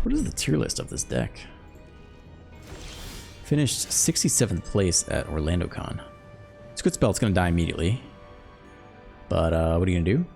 What is the tier list of this deck? Finished 67th place at OrlandoCon. It's a good spell. It's going to die immediately. But what are you going to do?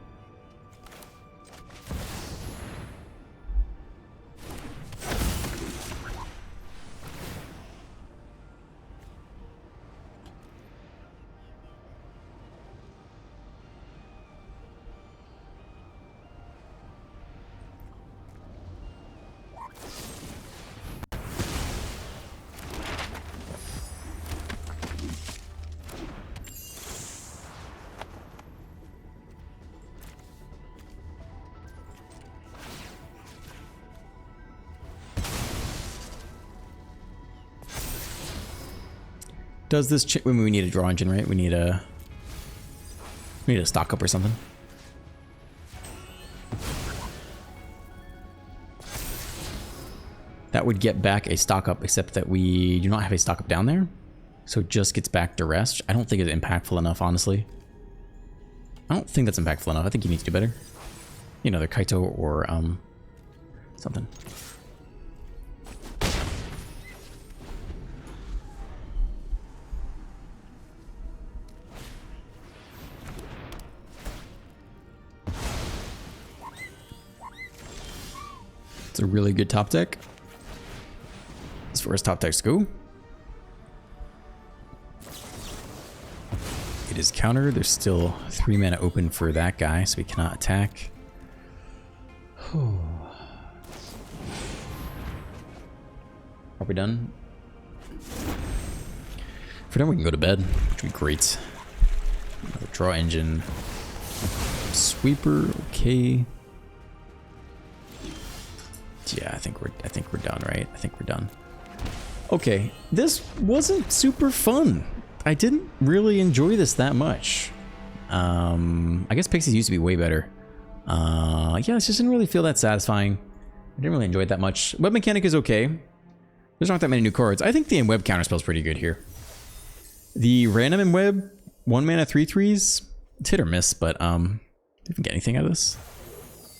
Does this when we need a draw engine, right? We need a stock up or something. That would get back a stock up, except that we do not have a stock up down there. So it just gets back duress. I don't think it's impactful enough, honestly. I don't think that's impactful enough. I think you need to do better. You know, either Kaito or something. It's a really good top deck. As far as top decks go. It is countered. There's still 3 mana open for that guy, so we cannot attack. Are we done? If we're done, we can go to bed, which would be great. Another draw engine. Sweeper, okay. Yeah, I think we're done, right? I think we're done. Okay, this wasn't super fun. I didn't really enjoy this that much. I guess Pixies used to be way better. Yeah, it just didn't really feel that satisfying. I didn't really enjoy it that much. Web mechanic is okay. There's not that many new cards. I think the Enweb counterspell is pretty good here. The random Enweb 1 mana 3/3s, it's hit or miss, but didn't get anything out of this.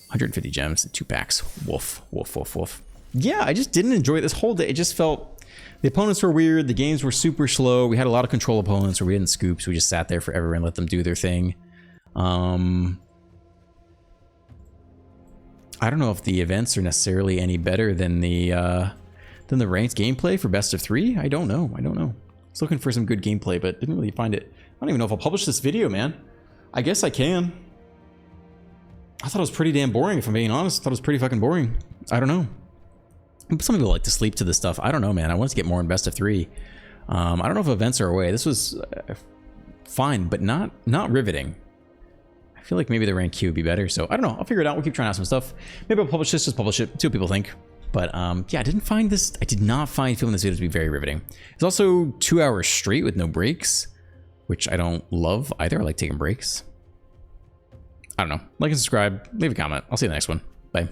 150 gems, 2 packs. Woof, woof, woof, woof. Yeah, I just didn't enjoy it this whole day. It just felt the opponents were weird. The games were super slow. We had a lot of control opponents where we didn't scoop, so we just sat there forever and let them do their thing. I don't know if the events are necessarily any better than the ranked gameplay for best of 3. I don't know. I was looking for some good gameplay, but didn't really find it. I don't even know if I'll publish this video, man. I guess I can. I thought it was pretty damn boring, if I'm being honest. I thought it was pretty fucking boring. I don't know. Some people like to sleep to this stuff. I don't know, man. I want to get more in best of 3. I don't know if events are away. This was fine, but not riveting. I feel like maybe the rank Q would be better. So I don't know. I'll figure it out. We'll keep trying out some stuff. Maybe I'll publish this, just publish it, see what people think. But yeah, I did not find filming this video to be very riveting. It's also 2 hours straight with no breaks, which I don't love either. I like taking breaks. I don't know. Like and subscribe. Leave a comment. I'll see you in the next one. Bye.